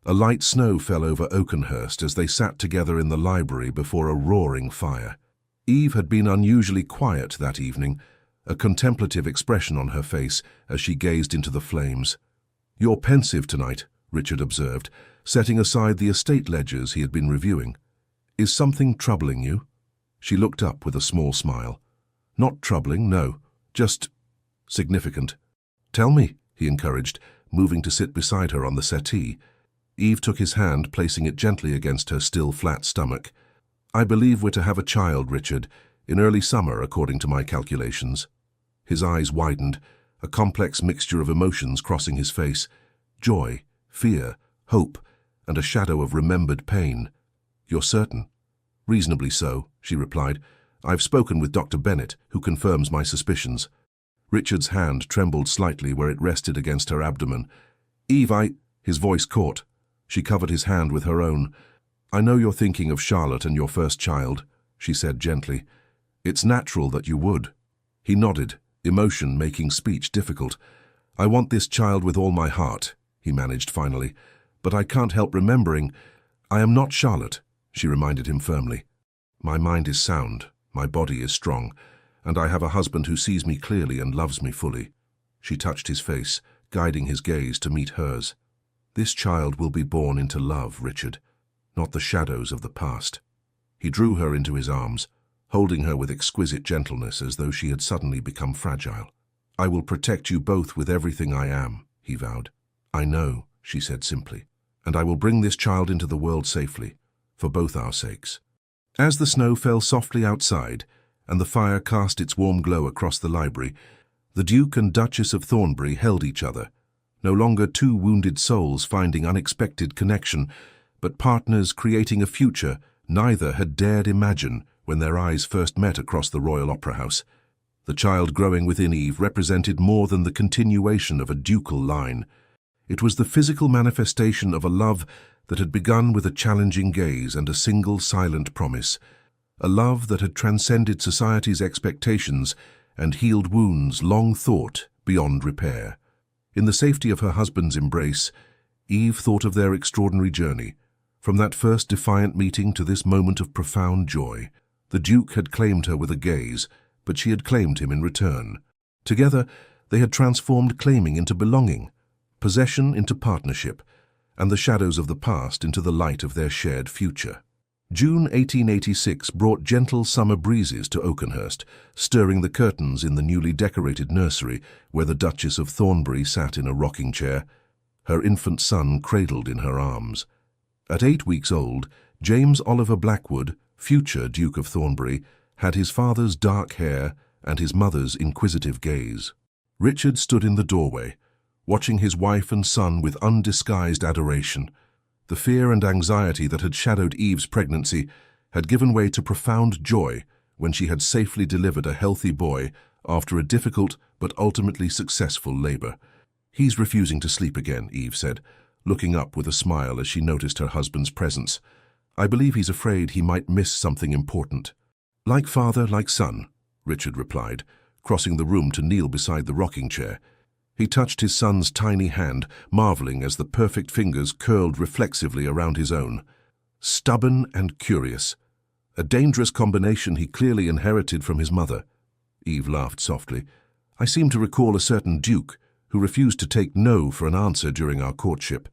a light snow fell over Oakenhurst as they sat together in the library before a roaring fire. Eve had been unusually quiet that evening, a contemplative expression on her face as she gazed into the flames. "You're pensive tonight," Richard observed, setting aside the estate ledgers he had been reviewing. "Is something troubling you?" She looked up with a small smile. "Not troubling, no. Just significant." "Tell me," he encouraged, moving to sit beside her on the settee. Eve took his hand, placing it gently against her still flat stomach. "I believe we're to have a child, Richard, in early summer, according to my calculations." His eyes widened, a complex mixture of emotions crossing his face: joy, fear, hope, and a shadow of remembered pain. "You're certain?" "Reasonably so," she replied. "I've spoken with Dr. Bennett, who confirms my suspicions." Richard's hand trembled slightly where it rested against her abdomen. "Eve, His voice caught. She covered his hand with her own. "I know you're thinking of Charlotte and your first child," she said gently. "It's natural that you would." He nodded, emotion making speech difficult. "I want this child with all my heart," he managed finally. "But I can't help remembering, I am not Charlotte," she reminded him firmly. "My mind is sound, my body is strong, and I have a husband who sees me clearly and loves me fully." She touched his face, guiding his gaze to meet hers. "This child will be born into love, Richard, not the shadows of the past." He drew her into his arms, holding her with exquisite gentleness as though she had suddenly become fragile. "I will protect you both with everything I am," he vowed. "I know," she said simply, "and I will bring this child into the world safely, for both our sakes." As the snow fell softly outside and the fire cast its warm glow across the library, the Duke and Duchess of Thornbury held each other, no longer two wounded souls finding unexpected connection, but partners creating a future neither had dared imagine when their eyes first met across the Royal Opera House. The child growing within Eve represented more than the continuation of a ducal line. It was the physical manifestation of a love that had begun with a challenging gaze and a single silent promise, a love that had transcended society's expectations and healed wounds long thought beyond repair. In the safety of her husband's embrace, Eve thought of their extraordinary journey, from that first defiant meeting to this moment of profound joy. The Duke had claimed her with a gaze, but she had claimed him in return. Together, they had transformed claiming into belonging, possession into partnership, and the shadows of the past into the light of their shared future. June 1886 brought gentle summer breezes to Oakenhurst, stirring the curtains in the newly decorated nursery where the Duchess of Thornbury sat in a rocking chair, her infant son cradled in her arms. At 8 weeks old, James Oliver Blackwood, future Duke of Thornbury, had his father's dark hair and his mother's inquisitive gaze. Richard stood in the doorway, watching his wife and son with undisguised adoration. The fear and anxiety that had shadowed Eve's pregnancy had given way to profound joy when she had safely delivered a healthy boy after a difficult but ultimately successful labor. "He's refusing to sleep again," Eve said, looking up with a smile as she noticed her husband's presence. "I believe he's afraid he might miss something important." "Like father, like son," Richard replied, crossing the room to kneel beside the rocking chair. He touched his son's tiny hand, marveling as the perfect fingers curled reflexively around his own. Stubborn and curious, a dangerous combination he clearly inherited from his mother. Eve laughed softly. "I seem to recall a certain duke who refused to take no for an answer during our courtship.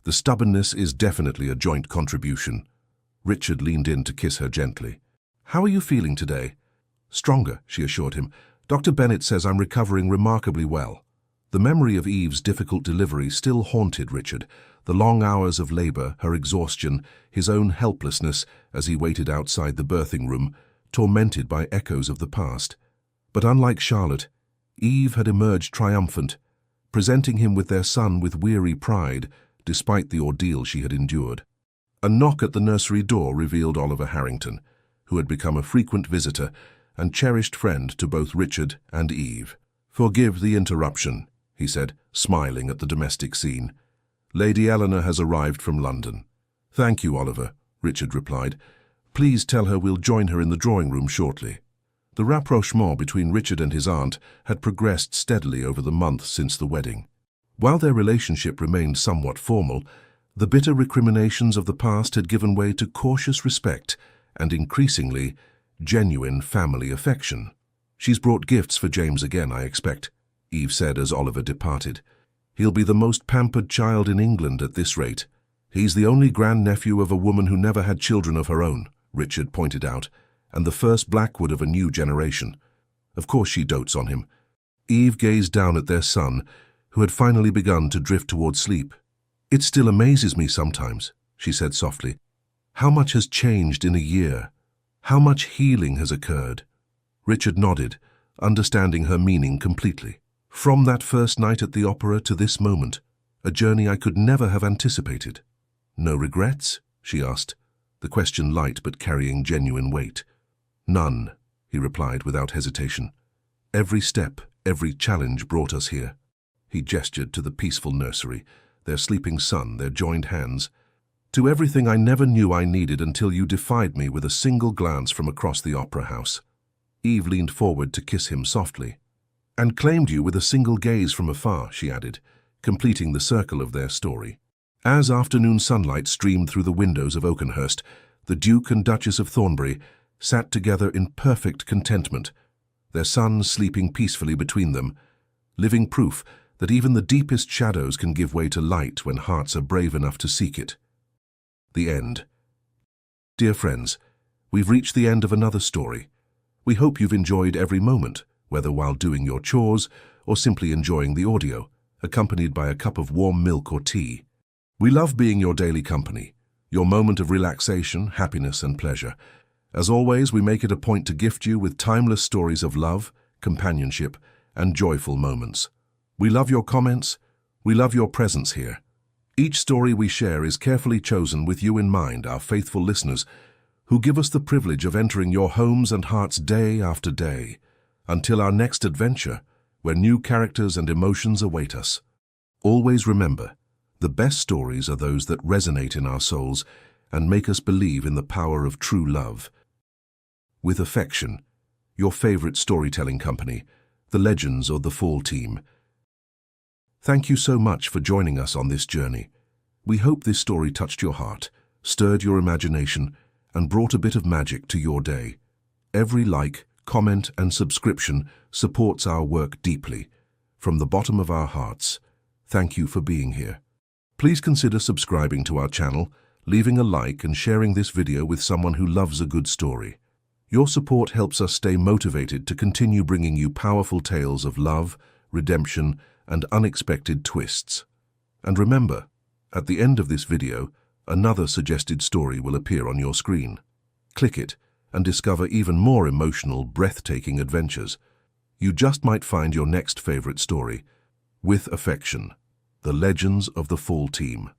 The stubbornness is definitely a joint contribution." Richard leaned in to kiss her gently. "How are you feeling today?" "Stronger," she assured him. "Dr. Bennett says I'm recovering remarkably well." The memory of Eve's difficult delivery still haunted Richard, the long hours of labor, her exhaustion, his own helplessness as he waited outside the birthing room, tormented by echoes of the past. But unlike Charlotte, Eve had emerged triumphant, presenting him with their son with weary pride, despite the ordeal she had endured. A knock at the nursery door revealed Oliver Harrington, who had become a frequent visitor and cherished friend to both Richard and Eve. "Forgive the interruption," he said, smiling at the domestic scene. "Lady Eleanor has arrived from London." "Thank you, Oliver," Richard replied. "Please tell her we'll join her in the drawing room shortly." The rapprochement between Richard and his aunt had progressed steadily over the months since the wedding. While their relationship remained somewhat formal, the bitter recriminations of the past had given way to cautious respect and, increasingly, genuine family affection. "She's brought gifts for James again, I expect," Eve said as Oliver departed. "He'll be the most pampered child in England at this rate." "He's the only grandnephew of a woman who never had children of her own," Richard pointed out, "and the first Blackwood of a new generation. Of course she dotes on him." Eve gazed down at their son, who had finally begun to drift toward sleep. "It still amazes me sometimes," she said softly, "how much has changed in a year, how much healing has occurred." Richard nodded, understanding her meaning completely. "From that first night at the opera to this moment, a journey I could never have anticipated." "No regrets?" she asked, the question light but carrying genuine weight. "None," he replied without hesitation. "Every step, every challenge brought us here." He gestured to the peaceful nursery, their sleeping son, their joined hands. "To everything I never knew I needed until you defied me with a single glance from across the opera house." Eve leaned forward to kiss him softly. "And claimed you with a single gaze from afar," she added, completing the circle of their story. As afternoon sunlight streamed through the windows of Oakenhurst, the Duke and Duchess of Thornbury sat together in perfect contentment, their son sleeping peacefully between them, living proof that even the deepest shadows can give way to light when hearts are brave enough to seek it. The end. Dear friends, we've reached the end of another story. We hope you've enjoyed every moment, whether while doing your chores or simply enjoying the audio, accompanied by a cup of warm milk or tea. We love being your daily company, your moment of relaxation, happiness, and pleasure. As always, we make it a point to gift you with timeless stories of love, companionship, and joyful moments. We love your comments. We love your presence here. Each story we share is carefully chosen with you in mind, our faithful listeners, who give us the privilege of entering your homes and hearts day after day, until our next adventure, where new characters and emotions await us. Always remember, the best stories are those that resonate in our souls and make us believe in the power of true love. With affection, your favorite storytelling company, the Legends of the Fall team. Thank you so much for joining us on this journey. We hope this story touched your heart, stirred your imagination, and brought a bit of magic to your day. Every like, comment, and subscription supports our work deeply. From the bottom of our hearts, thank you for being here. Please consider subscribing to our channel, leaving a like, and sharing this video with someone who loves a good story. Your support helps us stay motivated to continue bringing you powerful tales of love, redemption, and unexpected twists. And remember, at the end of this video, another suggested story will appear on your screen. Click it and discover even more emotional, breathtaking adventures. You just might find your next favorite story. With affection, the Legends of the Fall team.